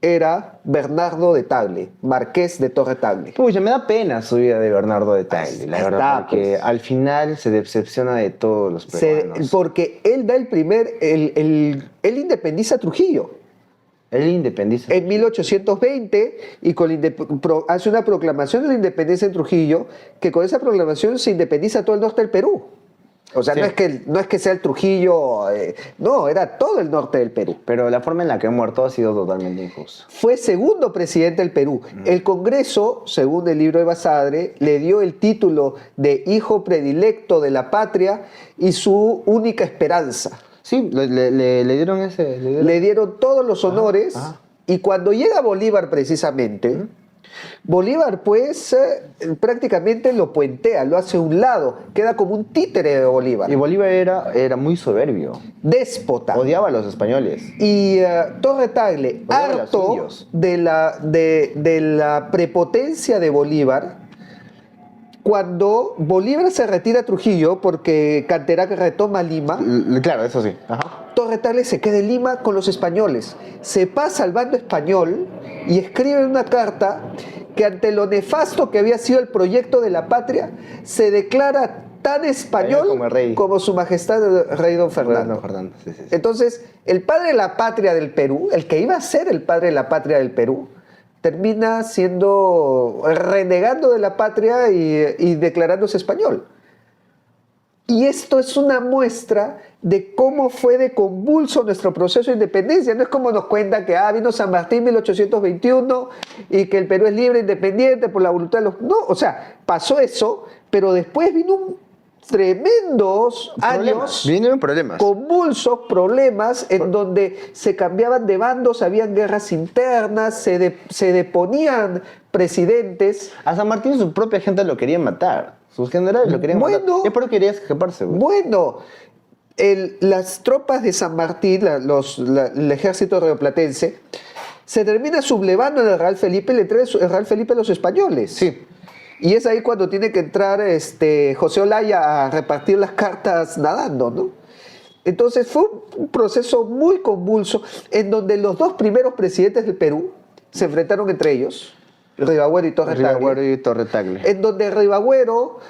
era Bernardo de Tagle, marqués de Torre Tagle. Pucha, me da pena su vida de Bernardo de Tagle, la Ahí verdad, está, porque pues. al final se decepciona de todos los peruanos. Porque él da él independiza a Trujillo Él independiza. en 1820 y hace una proclamación de la independencia en Trujillo, que con esa proclamación se independiza todo el norte del Perú. O sea, Sí. no es que sea el Trujillo, no, era todo el norte del Perú. Pero la forma en la que ha muerto ha sido totalmente injusta. Fue segundo presidente del Perú. El Congreso, según el libro de Basadre, le dio el título de hijo predilecto de la patria y su única esperanza. Sí, le dieron ese... Le dieron todos los honores ajá. y cuando llega Bolívar precisamente, Bolívar pues prácticamente lo puentea, lo hace a un lado, queda como un títere de Bolívar. Y Bolívar era muy soberbio. Déspota. Odiaba a los españoles. Y Torre Tagle, Odiaba a los harto indios. de la prepotencia de Bolívar, cuando Bolívar se retira a Trujillo porque Canterac retoma Lima, Claro, eso sí. Ajá. Torre Tagle se queda en Lima con los españoles. Se pasa al bando español y escribe en una carta que ante lo nefasto que había sido el proyecto de la patria, se declara tan español Como el rey. como su majestad el rey don Fernando. Fernando, sí, sí, sí. Entonces, el padre de la patria del Perú, el que iba a ser el padre de la patria del Perú, termina renegando de la patria y declarándose español. Y esto es una muestra de cómo fue de convulso nuestro proceso de independencia. No es como nos cuentan que vino San Martín en 1821 y que el Perú es libre e independiente por la voluntad de los... No, o sea, pasó eso, pero después vino tremendos años. Vienen problemas. Convulsos problemas en donde se cambiaban de bandos, habían guerras internas, se deponían presidentes. A San Martín su propia gente lo quería matar. Sus generales lo querían matar. Y por eso quería escaparse, güey. Bueno, las tropas de San Martín, el ejército rioplatense, se termina sublevando en el Real Felipe y le trae el Real Felipe a los españoles. Sí. Y es ahí cuando tiene que entrar José Olaya a repartir las cartas nadando, ¿no? Entonces fue un proceso muy convulso en donde los dos primeros presidentes del Perú se enfrentaron entre ellos, Ribagüero y Torre Tagle. En donde Ribagüero,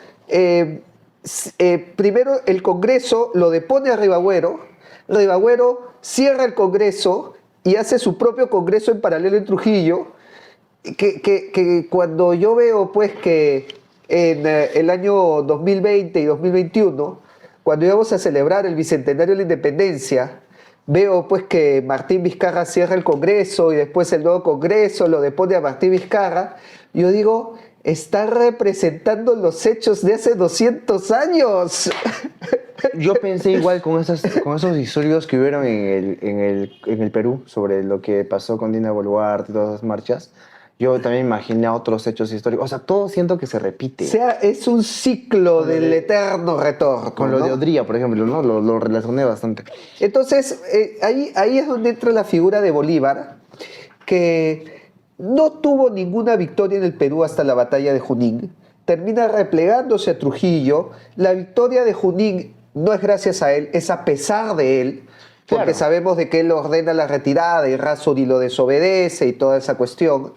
primero el Congreso lo depone a Ribagüero cierra el Congreso y hace su propio Congreso en paralelo en Trujillo, que cuando yo veo pues que en el año 2020 y 2021, cuando íbamos a celebrar el Bicentenario de la Independencia, veo pues que Martín Vizcarra cierra el Congreso y después el nuevo Congreso lo depone a Martín Vizcarra, yo digo, está representando los hechos de hace 200 años. Yo pensé igual con esos disturbios que hubieron en el Perú sobre lo que pasó con Dina Boluarte y todas esas marchas. Yo también imaginé otros hechos históricos. O sea, todo siento que se repite. O sea, es un ciclo del eterno retorno. Con lo de Odría, por ejemplo, ¿no? Lo relacioné bastante. Entonces, ahí es donde entra la figura de Bolívar, que no tuvo ninguna victoria en el Perú hasta la batalla de Junín. Termina replegándose a Trujillo. La victoria de Junín no es gracias a él, es a pesar de él. Porque Claro. sabemos de que él ordena la retirada y Errázuriz lo desobedece y toda esa cuestión.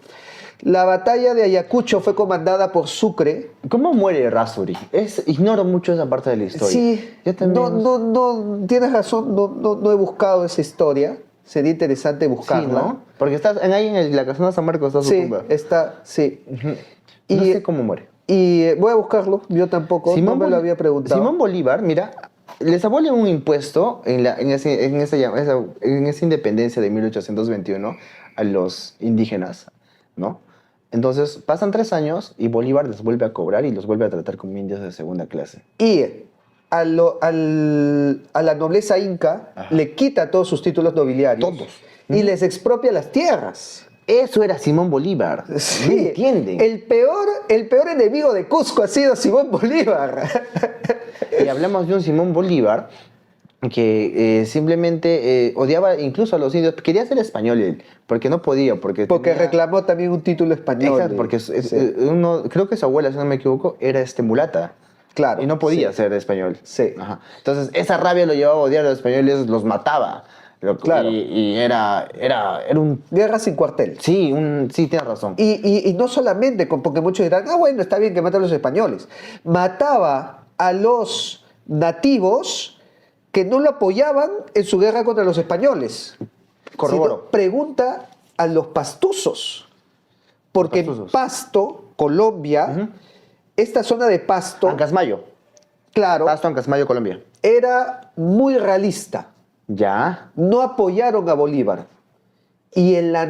La batalla de Ayacucho fue comandada por Sucre. ¿Cómo muere Errázuriz? Ignoro mucho esa parte de la historia. Sí, Yo también. no, tienes razón, no he buscado esa historia. Sería interesante buscarla. Sí, ¿no? Porque está ahí en la casona de San Marcos está su Sí, tumba. está, sí. Y, no sé cómo muere. Y voy a buscarlo, yo tampoco, no me lo había preguntado. Simón Bolívar, mira, les abolen un impuesto en esa independencia de 1821 a los indígenas, ¿no? Entonces pasan 3 años y Bolívar les vuelve a cobrar y los vuelve a tratar como indios de segunda clase. Y a la nobleza inca le quita todos sus títulos nobiliarios. Todos. Y les expropia las tierras. Eso era Simón Bolívar. Sí, ¿No entienden? El peor enemigo de Cusco ha sido Simón Bolívar. Y hablamos de un Simón Bolívar que simplemente odiaba incluso a los indios. Quería ser español él, porque no podía. Porque reclamó también un título español. Exacto, porque creo que su abuela, si no me equivoco, era mulata. Claro. Y no podía sí. ser español. Sí. Ajá. Entonces, esa rabia lo llevaba a odiar a los españoles, los mataba. Claro. Y era un... Guerra sin cuartel. Sí, tienes razón. Y no solamente, porque muchos dirán, bueno, está bien que mate a los españoles. Mataba a los nativos que no lo apoyaban en su guerra contra los españoles. Corroboro. Sino pregunta a los pastuzos. Porque en Pasto, Colombia, esta zona de Pasto, Ancasmayo. claro, Pasto, Ancasmayo, Colombia. era muy realista. Ya. No apoyaron a Bolívar. Y en la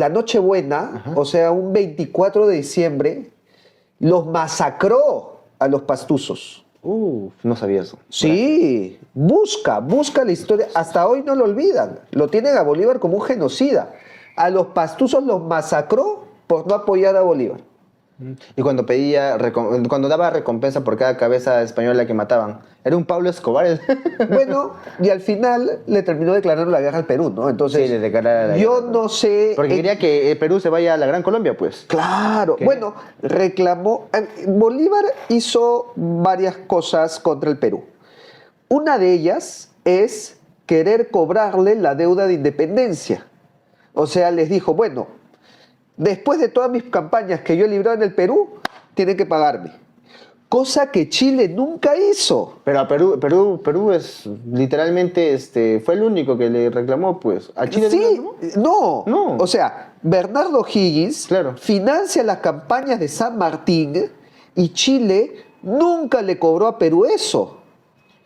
Nochebuena, o sea, un 24 de diciembre, los masacró a los pastuzos. No sabía eso. Sí, busca la historia. Hasta hoy no lo olvidan. Lo tienen a Bolívar como un genocida. A los pastuzos los masacró por no apoyar a Bolívar. Y cuando cuando daba recompensa por cada cabeza española que mataban, era un Pablo Escobar. Bueno, y al final le terminó declarando la guerra al Perú, ¿no? Entonces, Sí, le declaraba la yo guerra. no sé... Porque quería que Perú se vaya a la Gran Colombia, pues. Claro, bueno, reclamó... Bolívar hizo varias cosas contra el Perú. Una de ellas es querer cobrarle la deuda de independencia. O sea, les dijo, bueno, después de todas mis campañas que yo he librado en el Perú, tienen que pagarme. Cosa que Chile nunca hizo. Pero a Perú es literalmente, fue el único que le reclamó, pues. ¿A Chile le Sí, reclamó? No. O sea, Bernardo Higgins Claro. financia las campañas de San Martín y Chile nunca le cobró a Perú eso.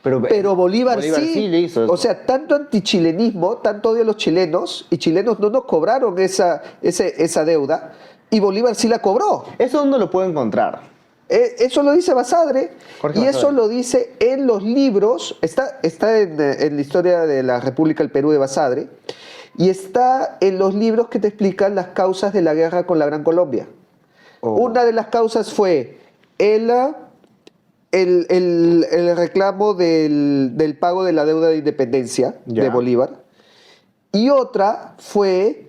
Pero Bolívar sí le hizo eso. O sea, tanto antichilenismo, tanto odio a los chilenos, y chilenos no nos cobraron esa deuda, y Bolívar sí la cobró. Eso no lo puedo encontrar. Eso lo dice Basadre, Jorge y eso Basadre. lo dice en los libros, está en la historia de la República del Perú de Basadre, y está en los libros que te explican las causas de la guerra con la Gran Colombia. Oh. Una de las causas fue el reclamo del pago de la deuda de independencia Ya. de Bolívar, y otra fue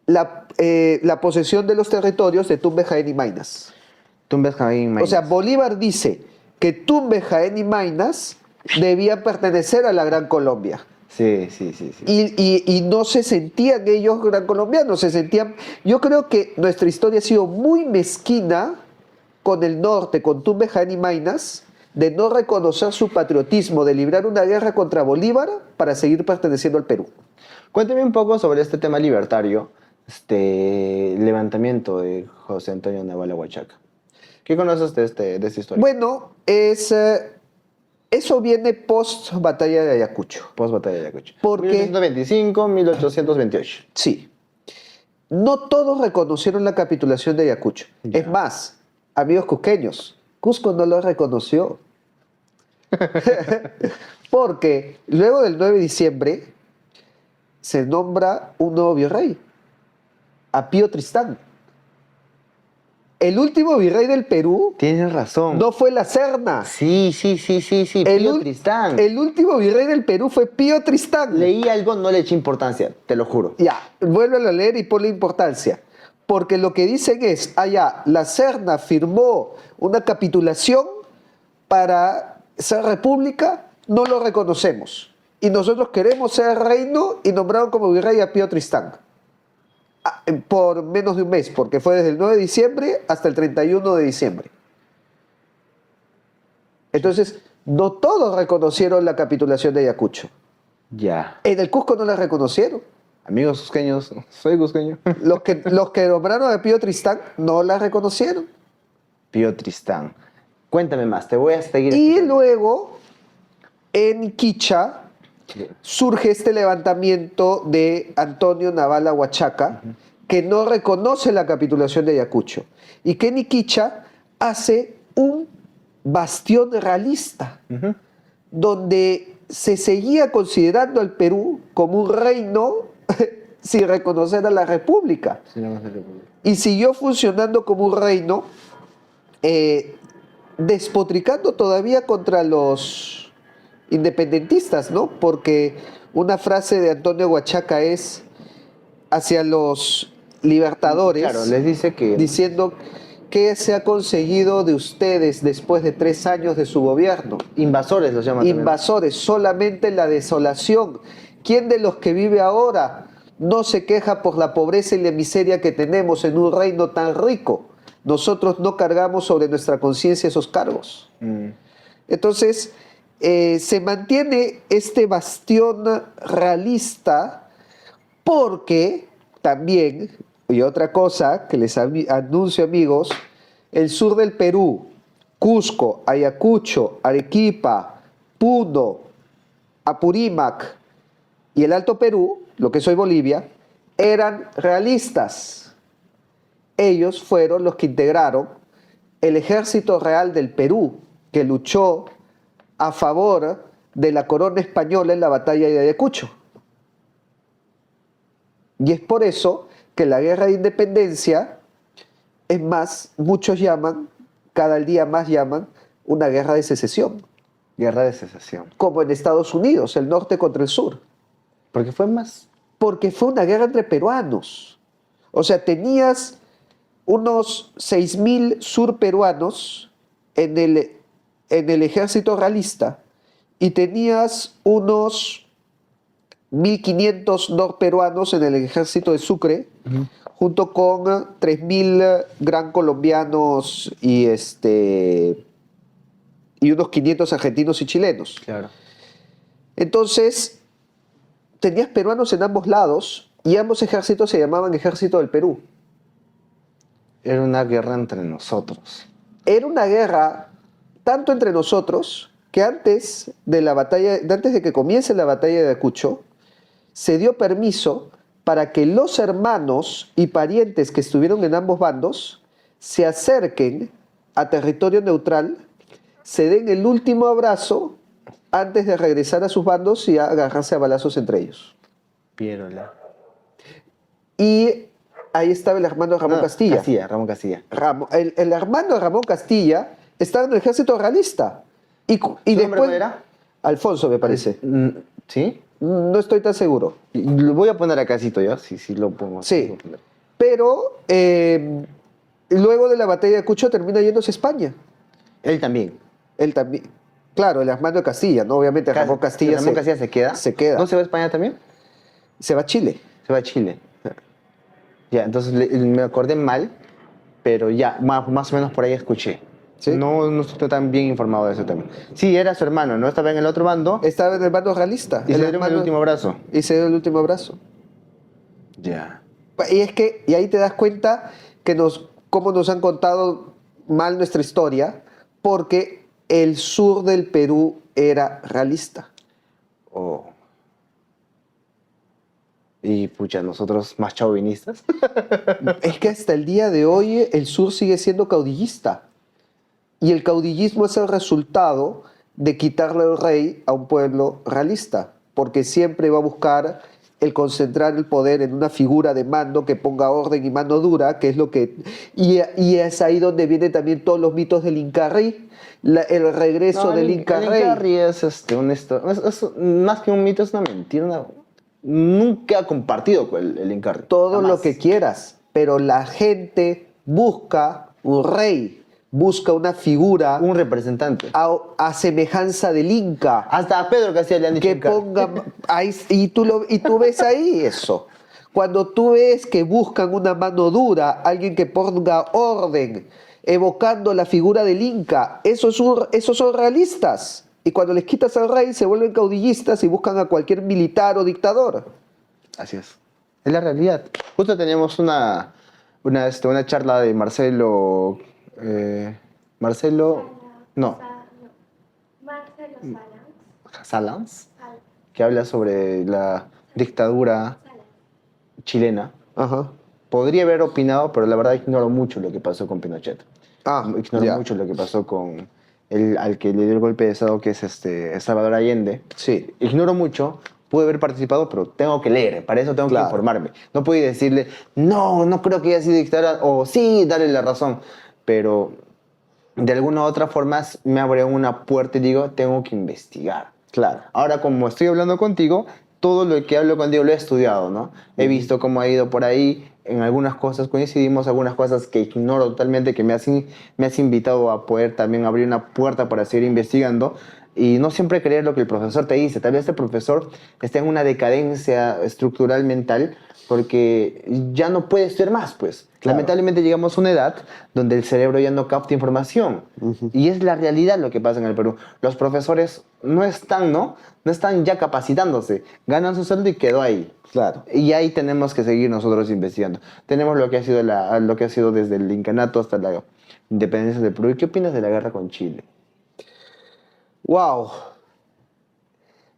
la posesión de los territorios de Tumbes, Jaén y Maynas. Tumbes, Jaén y Maynas. O sea, Bolívar dice que Tumbes, Jaén y Maynas debían pertenecer a la Gran Colombia. Sí. Y no se sentían ellos gran colombianos, se sentían... Yo creo que nuestra historia ha sido muy mezquina con el norte, con Tumbes, Jaén y Maynas, de no reconocer su patriotismo, de librar una guerra contra Bolívar para seguir perteneciendo al Perú. Cuénteme un poco sobre este tema libertario, este levantamiento de José Antonio Navala Huachaca. ¿Qué conoces de esta historia? Bueno, eso viene post batalla de Ayacucho. Post batalla de Ayacucho. ¿Por qué? 1825, 1828. Sí. No todos reconocieron la capitulación de Ayacucho. Ya. Es más, amigos cusqueños, Cusco no lo reconoció. Porque luego del 9 de diciembre se nombra un nuevo virrey, a Pío Tristán. El último virrey del Perú Tienes razón. no fue la Serna. Sí. Pío Tristán. El último virrey del Perú fue Pío Tristán. Leí algo, no le eché importancia, te lo juro. Ya, vuélvelo a leer y ponle importancia. Porque lo que dicen es, la Serna firmó una capitulación para ser república, no lo reconocemos. Y nosotros queremos ser reino y nombraron como virrey a Pío Tristán. Por menos de un mes, porque fue desde el 9 de diciembre hasta el 31 de diciembre. Entonces, no todos reconocieron la capitulación de Ayacucho. Ya. En el Cusco no la reconocieron. Amigos cusqueños, soy cusqueño. Los que nombraron a Pío Tristán no la reconocieron. Pío Tristán. Cuéntame más, te voy a seguir. Y escuchando. luego, en Quicha, surge este levantamiento de Antonio Navala Huachaca, que no reconoce la capitulación de Ayacucho. Y que en Iquicha hace un bastión realista, donde se seguía considerando al Perú como un reino sin reconocer a la República. Sí, no, no se preocupe. Y siguió funcionando como un reino, despotricando todavía contra los independentistas, ¿no? Porque una frase de Antonio Huachaca es hacia los libertadores, Claro, les dice que diciendo que se ha conseguido de ustedes después de 3 años de su gobierno. invasores los llaman también. Invasores, solamente la desolación. ¿Quién de los que vive ahora no se queja por la pobreza y la miseria que tenemos en un reino tan rico? Nosotros no cargamos sobre nuestra conciencia esos cargos. Entonces, se mantiene este bastión realista porque también, y otra cosa que les anuncio, amigos, el sur del Perú, Cusco, Ayacucho, Arequipa, Puno, Apurímac y el Alto Perú, lo que es hoy Bolivia, eran realistas. Ellos fueron los que integraron el ejército real del Perú, que luchó a favor de la corona española en la batalla de Ayacucho. Y es por eso que la guerra de independencia, es más, muchos llaman, cada día más llaman, una guerra de secesión. Guerra de secesión. Como en Estados Unidos, el norte contra el sur. Porque fue más. Porque fue una guerra entre peruanos. O sea, tenías unos 6.000 surperuanos en el ejército realista y tenías unos 1.500 norperuanos en el ejército de Sucre, junto con 3.000 gran colombianos y unos 500 argentinos y chilenos. Claro. Entonces, tenías peruanos en ambos lados y ambos ejércitos se llamaban Ejército del Perú. Era una guerra entre nosotros. Era una guerra tanto entre nosotros que antes de que comience la batalla de Ayacucho, se dio permiso para que los hermanos y parientes que estuvieron en ambos bandos se acerquen a territorio neutral, se den el último abrazo antes de regresar a sus bandos y agarrarse a balazos entre ellos. Piérola. Y ahí estaba el hermano Ramón Castilla. Ramón Castilla. El hermano de Ramón Castilla estaba en el ejército realista. Y ¿Su después, nombre cuál era? Alfonso, me parece. ¿Sí? No estoy tan seguro. Lo voy a poner acácito yo, sí lo pongo. Sí. Lo voy a poner. Pero luego de la batalla de Cucho termina yéndose a España. Él también. Él también. Claro, el hermano de Castilla, ¿no? Obviamente Ramón Castilla, Ramón Castilla se queda. Se queda. ¿No se va a España también? Se va a Chile. Se va a Chile. Ya, entonces me acordé mal, pero ya, más o menos por ahí escuché. ¿Sí? No estoy tan bien informado de ese tema. Sí, era su hermano, ¿no? Estaba en el otro bando Estaba en el bando realista. y se dieron el último abrazo. Y se dio el último abrazo. Ya. Y ahí te das cuenta que cómo nos han contado mal nuestra historia, porque el sur del Perú era realista. Oh. Y pucha, nosotros más chauvinistas. Es que hasta el día de hoy el sur sigue siendo caudillista. Y el caudillismo es el resultado de quitarle el rey a un pueblo realista, porque siempre va a buscar el concentrar el poder en una figura de mando que ponga orden y mano dura, que es lo que... Y es ahí donde vienen también todos los mitos del Incarrí, el regreso del Incarrey. El Incarri es más que un mito, es una mentira. Nunca ha compartido con el Incarri. Todo Jamás. lo que quieras, pero la gente busca un rey, busca una figura Un representante. a semejanza del Inca. Hasta a Pedro Castilla le han dicho Que Incarri. ponga ahí, y tú ves ahí eso. Cuando tú ves que buscan una mano dura, alguien que ponga orden, evocando la figura del Inca, esos son realistas. Y cuando les quitas al rey, se vuelven caudillistas y buscan a cualquier militar o dictador. Así es. Es la realidad. Justo teníamos una charla de Marcelo. Marcelo. No. Marcelo Salans. Que habla sobre la dictadura chilena. Ajá. Podría haber opinado, pero la verdad ignoro mucho lo que pasó con Pinochet. Ignoro ya. mucho lo que pasó con al que le dio el golpe de estado, que es Salvador Allende. Sí. Ignoro mucho, pude haber participado, pero tengo que leer, para eso tengo que Claro. informarme. No puedo decirle, no creo que haya sido dictadura, o sí, darle la razón, pero de alguna u otra forma me abre una puerta y digo, tengo que investigar. Claro. Ahora, como estoy hablando contigo, todo lo que hablo contigo lo he estudiado, ¿no? He visto cómo ha ido por ahí, en algunas cosas coincidimos, algunas cosas que ignoro totalmente, que me has invitado a poder también abrir una puerta para seguir investigando. Y no siempre creer lo que el profesor te dice. Tal vez este profesor está en una decadencia estructural mental porque ya no puede estudiar más, pues. Claro. Lamentablemente llegamos a una edad donde el cerebro ya no capta información. Y es la realidad lo que pasa en el Perú. Los profesores no están ya capacitándose. Ganan su sueldo y quedó ahí. Claro. Y ahí tenemos que seguir nosotros investigando. Tenemos lo que ha sido desde el incanato hasta la independencia del Perú. ¿Y qué opinas de la guerra con Chile? ¡Wow!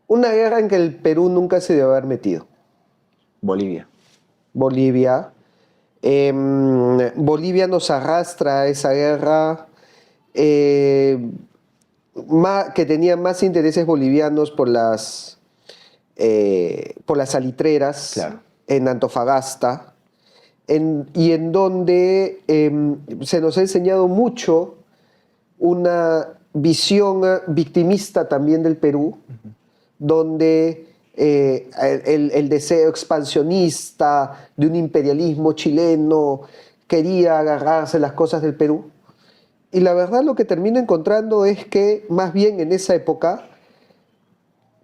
Una guerra en que el Perú nunca se debe haber metido. Bolivia. Bolivia. Bolivia nos arrastra a esa guerra que tenía más intereses bolivianos por las salitreras Claro. en Antofagasta, y en donde se nos ha enseñado mucho una visión victimista también del Perú, donde el deseo expansionista de un imperialismo chileno quería agarrarse las cosas del Perú. Y la verdad lo que termino encontrando es que más bien en esa época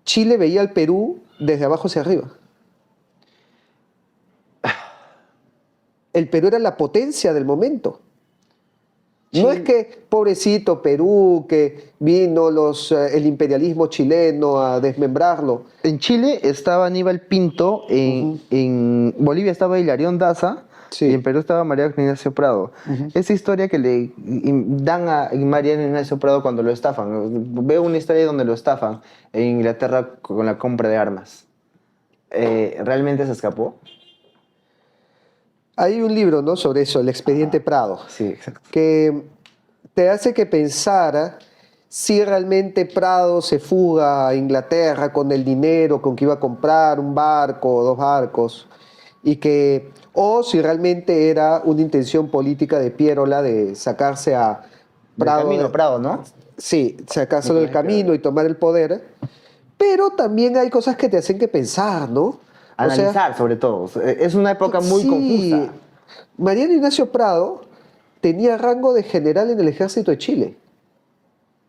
Chile veía al Perú desde abajo hacia arriba. El Perú era la potencia del momento. No es que, pobrecito Perú, que vino el imperialismo chileno a desmembrarlo. En Chile estaba Aníbal Pinto, en Bolivia estaba Hilarión Daza, Sí. y en Perú estaba María Ignacio Prado. Esa historia que le dan a María Ignacio Prado cuando lo estafan. Veo una historia donde lo estafan en Inglaterra con la compra de armas. ¿Realmente se escapó? Hay un libro, ¿no?, sobre eso, el expediente Prado, Sí, exacto. que te hace que pensar si realmente Prado se fuga a Inglaterra con el dinero con que iba a comprar un barco o dos barcos, o si realmente era una intención política de Pierola de sacarse a Del Prado, camino Prado, ¿no? sí, sacárselo del Nicolás camino y tomar el poder, pero también hay cosas que te hacen que pensar, ¿no? O sea, Analizar, sobre todo. Es una época muy sí, confusa. Mariano Ignacio Prado tenía rango de general en el ejército de Chile.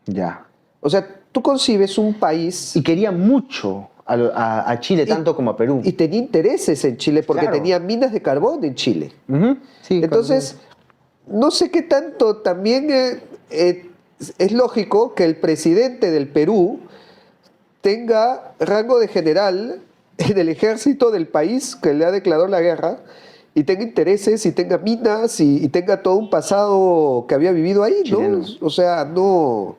Ya. O sea, tú concibes un país Y quería mucho a Chile, y, tanto como a Perú. y tenía intereses en Chile porque Claro. tenía minas de carbón en Chile. Ujú, sí, Entonces, no sé qué tanto también es lógico que el presidente del Perú tenga rango de general en el ejército del país que le ha declarado la guerra y tenga intereses y tenga minas y tenga todo un pasado que había vivido ahí, ¿no? Chileno. O sea, no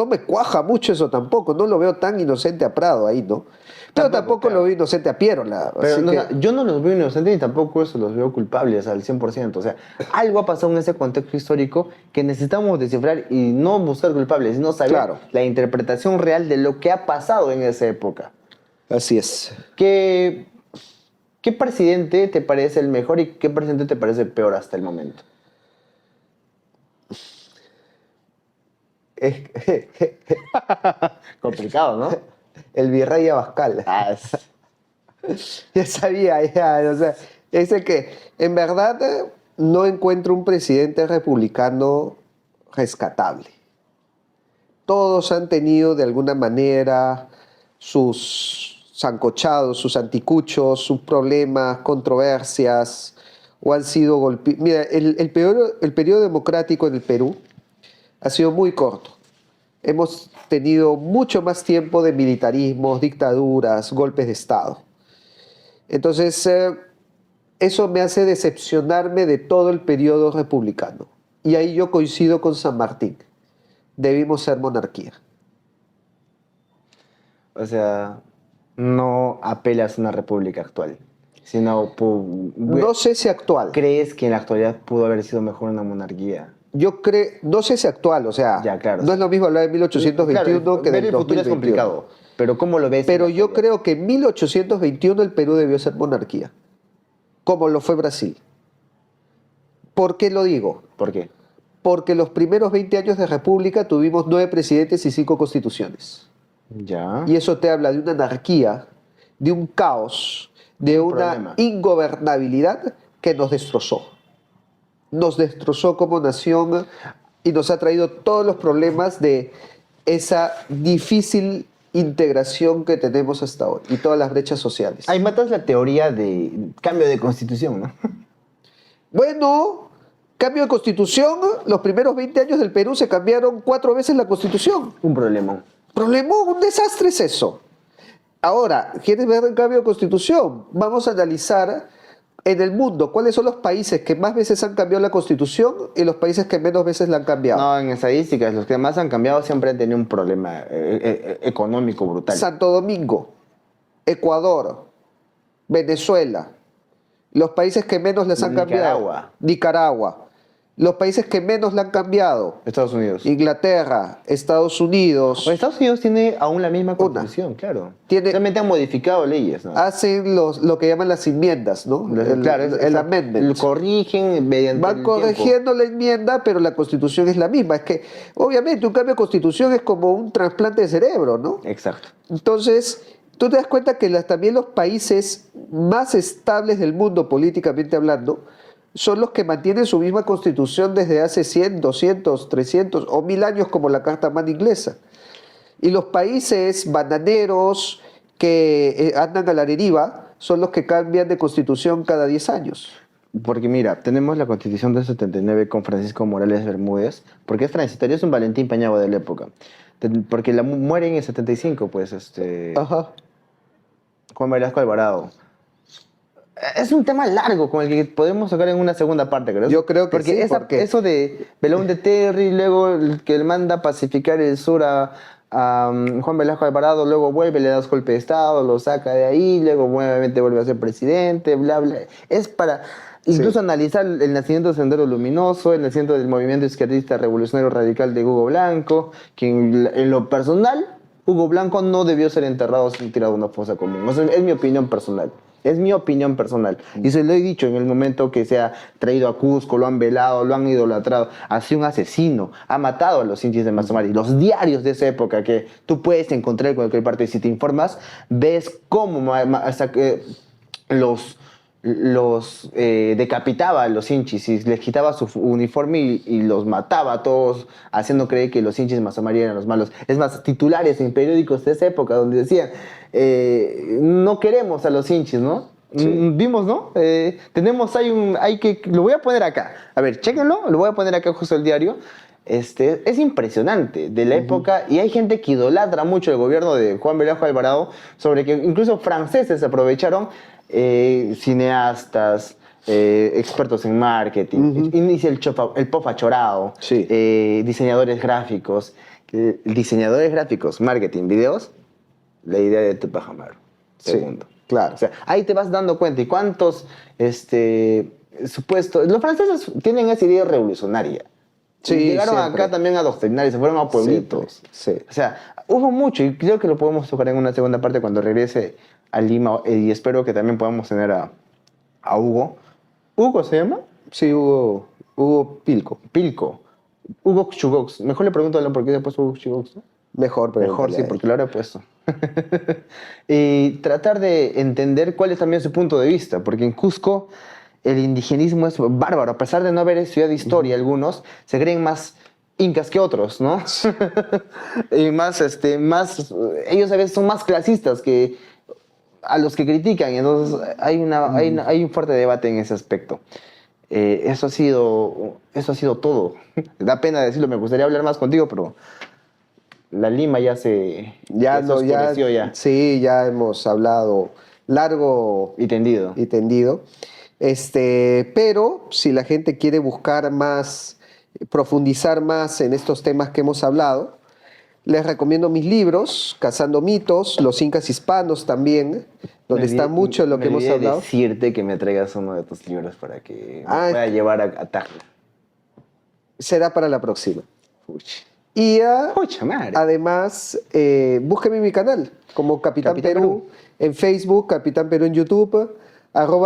me cuaja mucho eso tampoco, no lo veo tan inocente a Prado ahí, ¿no? Pero tampoco claro. lo veo inocente a Pierola. Pero Así no, que, o sea, yo no los veo inocentes ni tampoco eso los veo culpables al 100%. O sea, algo ha pasado en ese contexto histórico que necesitamos descifrar y no buscar culpables, sino saber Claro. la interpretación real de lo que ha pasado en esa época. así es. ¿Qué, qué presidente te parece el mejor y qué presidente te parece el peor hasta el momento? Es- Complicado, ¿no? el virrey Abascal. Ah, Ya sabía, ya, o sea, es el que en verdad no encuentro un presidente republicano rescatable. Todos han tenido de alguna manera sus sancochados, sus anticuchos, sus problemas, controversias, o han sido golpeados. Mira, el periodo democrático en el Perú ha sido muy corto. Hemos tenido mucho más tiempo de militarismos, dictaduras, golpes de Estado. Entonces, eso me hace decepcionarme de todo el periodo republicano. Y ahí yo coincido con San Martín. Debimos ser monarquía. o sea, no apelas a una república actual, sino No sé si actual. crees que en la actualidad pudo haber sido mejor una monarquía. Yo creo, no sé si actual, o sea, Ya, claro. no es lo mismo hablar de 1821 Claro, que ver del el futuro es 2021. complicado, pero ¿cómo lo ves? Pero en la yo actualidad? creo que en 1821 el Perú debió ser monarquía, como lo fue Brasil. ¿Por qué lo digo? ¿Por qué? Porque los primeros 20 años de república tuvimos 9 presidentes y 5 constituciones. Ya. Y eso te habla de una anarquía, de un caos, de Un una problema. ingobernabilidad que nos destrozó. Nos destrozó como nación y nos ha traído todos los problemas de esa difícil integración que tenemos hasta hoy y todas las brechas sociales. Ahí matas la teoría de cambio de constitución, ¿no? Bueno, cambio de constitución, los primeros 20 años del Perú se cambiaron 4 veces la constitución. Un problema. Problemón, un desastre es eso. Ahora, ¿quieres ver el cambio de constitución? Vamos a analizar en el mundo cuáles son los países que más veces han cambiado la constitución y los países que menos veces la han cambiado. No, en estadísticas, los que más han cambiado siempre han tenido un problema económico brutal. Santo Domingo, Ecuador, Venezuela, los países que menos les han cambiado. Nicaragua. Nicaragua. Los países que menos la han cambiado. Estados Unidos. Inglaterra, Estados Unidos. O Estados Unidos tiene aún la misma constitución, claro. Tiene- Realmente han modificado leyes, ¿no? Hacen lo que llaman las enmiendas, ¿no? Claro, el amendment. Lo corrigen mediante Van el tiempo. corrigiendo la enmienda, pero la constitución es la misma. Es que, obviamente, un cambio de constitución es como un trasplante de cerebro, ¿no? Exacto. Entonces, tú te das cuenta que también los países más estables del mundo, políticamente hablando, son los que mantienen su misma constitución desde hace 100, 200, 300 o 1000 años, como la Carta Magna Inglesa. Y los países bananeros que andan a la deriva son los que cambian de constitución cada 10 años. Porque mira, tenemos la constitución del 79 con Francisco Morales Bermúdez, porque es transitorio, es un Valentín Pañagua de la época. Porque muere en el 75, pues, Ajá. Juan Velasco Alvarado. Es un tema largo con el que podemos tocar en una segunda parte, ¿crees? Yo creo que porque sí, porque- eso de Belón de Terry, luego que él manda a pacificar el sur a Juan Velasco Alvarado, luego vuelve, le das golpe de Estado, lo saca de ahí, luego nuevamente vuelve a ser presidente, bla, bla. Es para Incluso analizar el nacimiento del Sendero Luminoso, el nacimiento del movimiento izquierdista revolucionario radical de Hugo Blanco, que en lo personal, Hugo Blanco no debió ser enterrado sin tirado a una fosa común. O sea, es mi opinión personal. Es mi opinión personal. Y se lo he dicho en el momento que se ha traído a Cusco, lo han velado, lo han idolatrado. Ha sido un asesino. Ha matado a los hinchas de Mazamari. Los diarios de esa época que tú puedes encontrar en cualquier parte. Si te informas, ves cómo los decapitaba a los hinchis y les quitaba su uniforme y los mataba a todos, haciendo creer que los hinchis de Mazamari eran los malos. Es más, titulares en periódicos de esa época donde decían, no queremos a los hinchis, ¿no? Sí. Vimos, ¿no? Lo voy a poner acá. A ver, chéquenlo, lo voy a poner acá justo el diario. Es impresionante de la época y hay gente que idolatra mucho el gobierno de Juan Velasco Alvarado, sobre que incluso franceses se aprovecharon, cineastas, expertos en marketing, inicia el Pofa Chorado, Sí. diseñadores gráficos, marketing, videos, la idea de Tupac Amaru. Sí, Segundo. claro. O sea, ahí te vas dando cuenta y cuántos supuestos... Los franceses tienen esa idea revolucionaria. Sí, Y llegaron siempre. acá también a adoctrinar y se fueron a pueblitos. Sí. O sea, hubo mucho y creo que lo podemos tocar en una segunda parte cuando regrese a Lima y espero que también podamos tener a Hugo. ¿Hugo se llama? Sí, Hugo Pilco. Pilco. Hugo Chugox. Mejor le pregunto a Alan por qué se ha puesto Hugo Chugox, ¿no? Mejor, pero Mejor sí, porque lo habrá puesto. Y tratar de entender cuál es también su punto de vista, porque en Cusco el indigenismo es bárbaro. A pesar de no haber estudiado historia, algunos se creen más incas que otros, ¿no? Y ellos a veces son más clasistas que a los que critican, y entonces hay un fuerte debate en ese aspecto. Eso ha sido todo. Da pena decirlo, me gustaría hablar más contigo, pero la Lima ya se oscureció ya. Sí, ya hemos hablado largo Y tendido. y tendido. Pero si la gente quiere buscar más, profundizar más en estos temas que hemos hablado, les recomiendo mis libros, Cazando Mitos, Los Incas Hispanos también, donde está mucho de lo que hemos olvidé hablado. decirte que me traigas uno de tus libros para que me Ah, pueda llevar a Tacna. Será para la próxima. Pucha. Y Pucha madre. además, búsqueme en mi canal como Capitán Capitán Perú en Facebook, Capitán Perú en YouTube,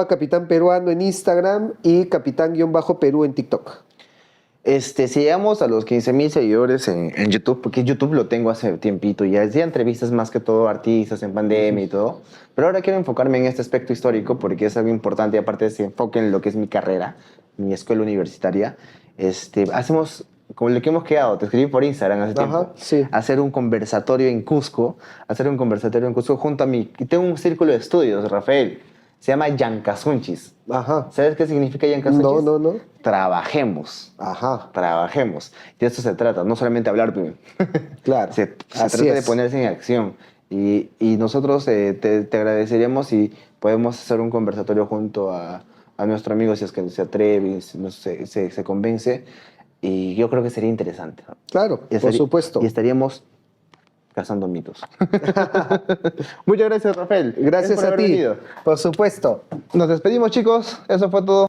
@Capitán Peruano en Instagram y Capitán-Perú en TikTok. Si llegamos a los 15,000 seguidores en YouTube, porque YouTube lo tengo hace tiempito, ya hacía entrevistas más que todo a artistas en pandemia y todo, pero ahora quiero enfocarme en este aspecto histórico porque es algo importante, y aparte de ese enfoque en lo que es mi carrera, mi escuela universitaria, hacemos como lo que hemos quedado, te escribí por Instagram hace tiempo, sí. hacer un conversatorio en Cusco junto a mí, y tengo un círculo de estudios, Rafael, se llama Yancasunchis. Ajá. ¿Sabes qué significa Yancasunchis? No. Trabajemos. Ajá. Trabajemos. De esto se trata, no solamente hablar. Claro. Se Así trata de es. ponerse en acción. Y nosotros te agradeceríamos si podemos hacer un conversatorio junto a nuestro amigo, si es que se atreve, si se convence. Y yo creo que sería interesante, ¿no? Claro, por supuesto. Y estaríamos cazando mitos. Muchas gracias, Rafael. Gracias por a haber ti. venido. Por supuesto. Nos despedimos, chicos. Eso fue todo.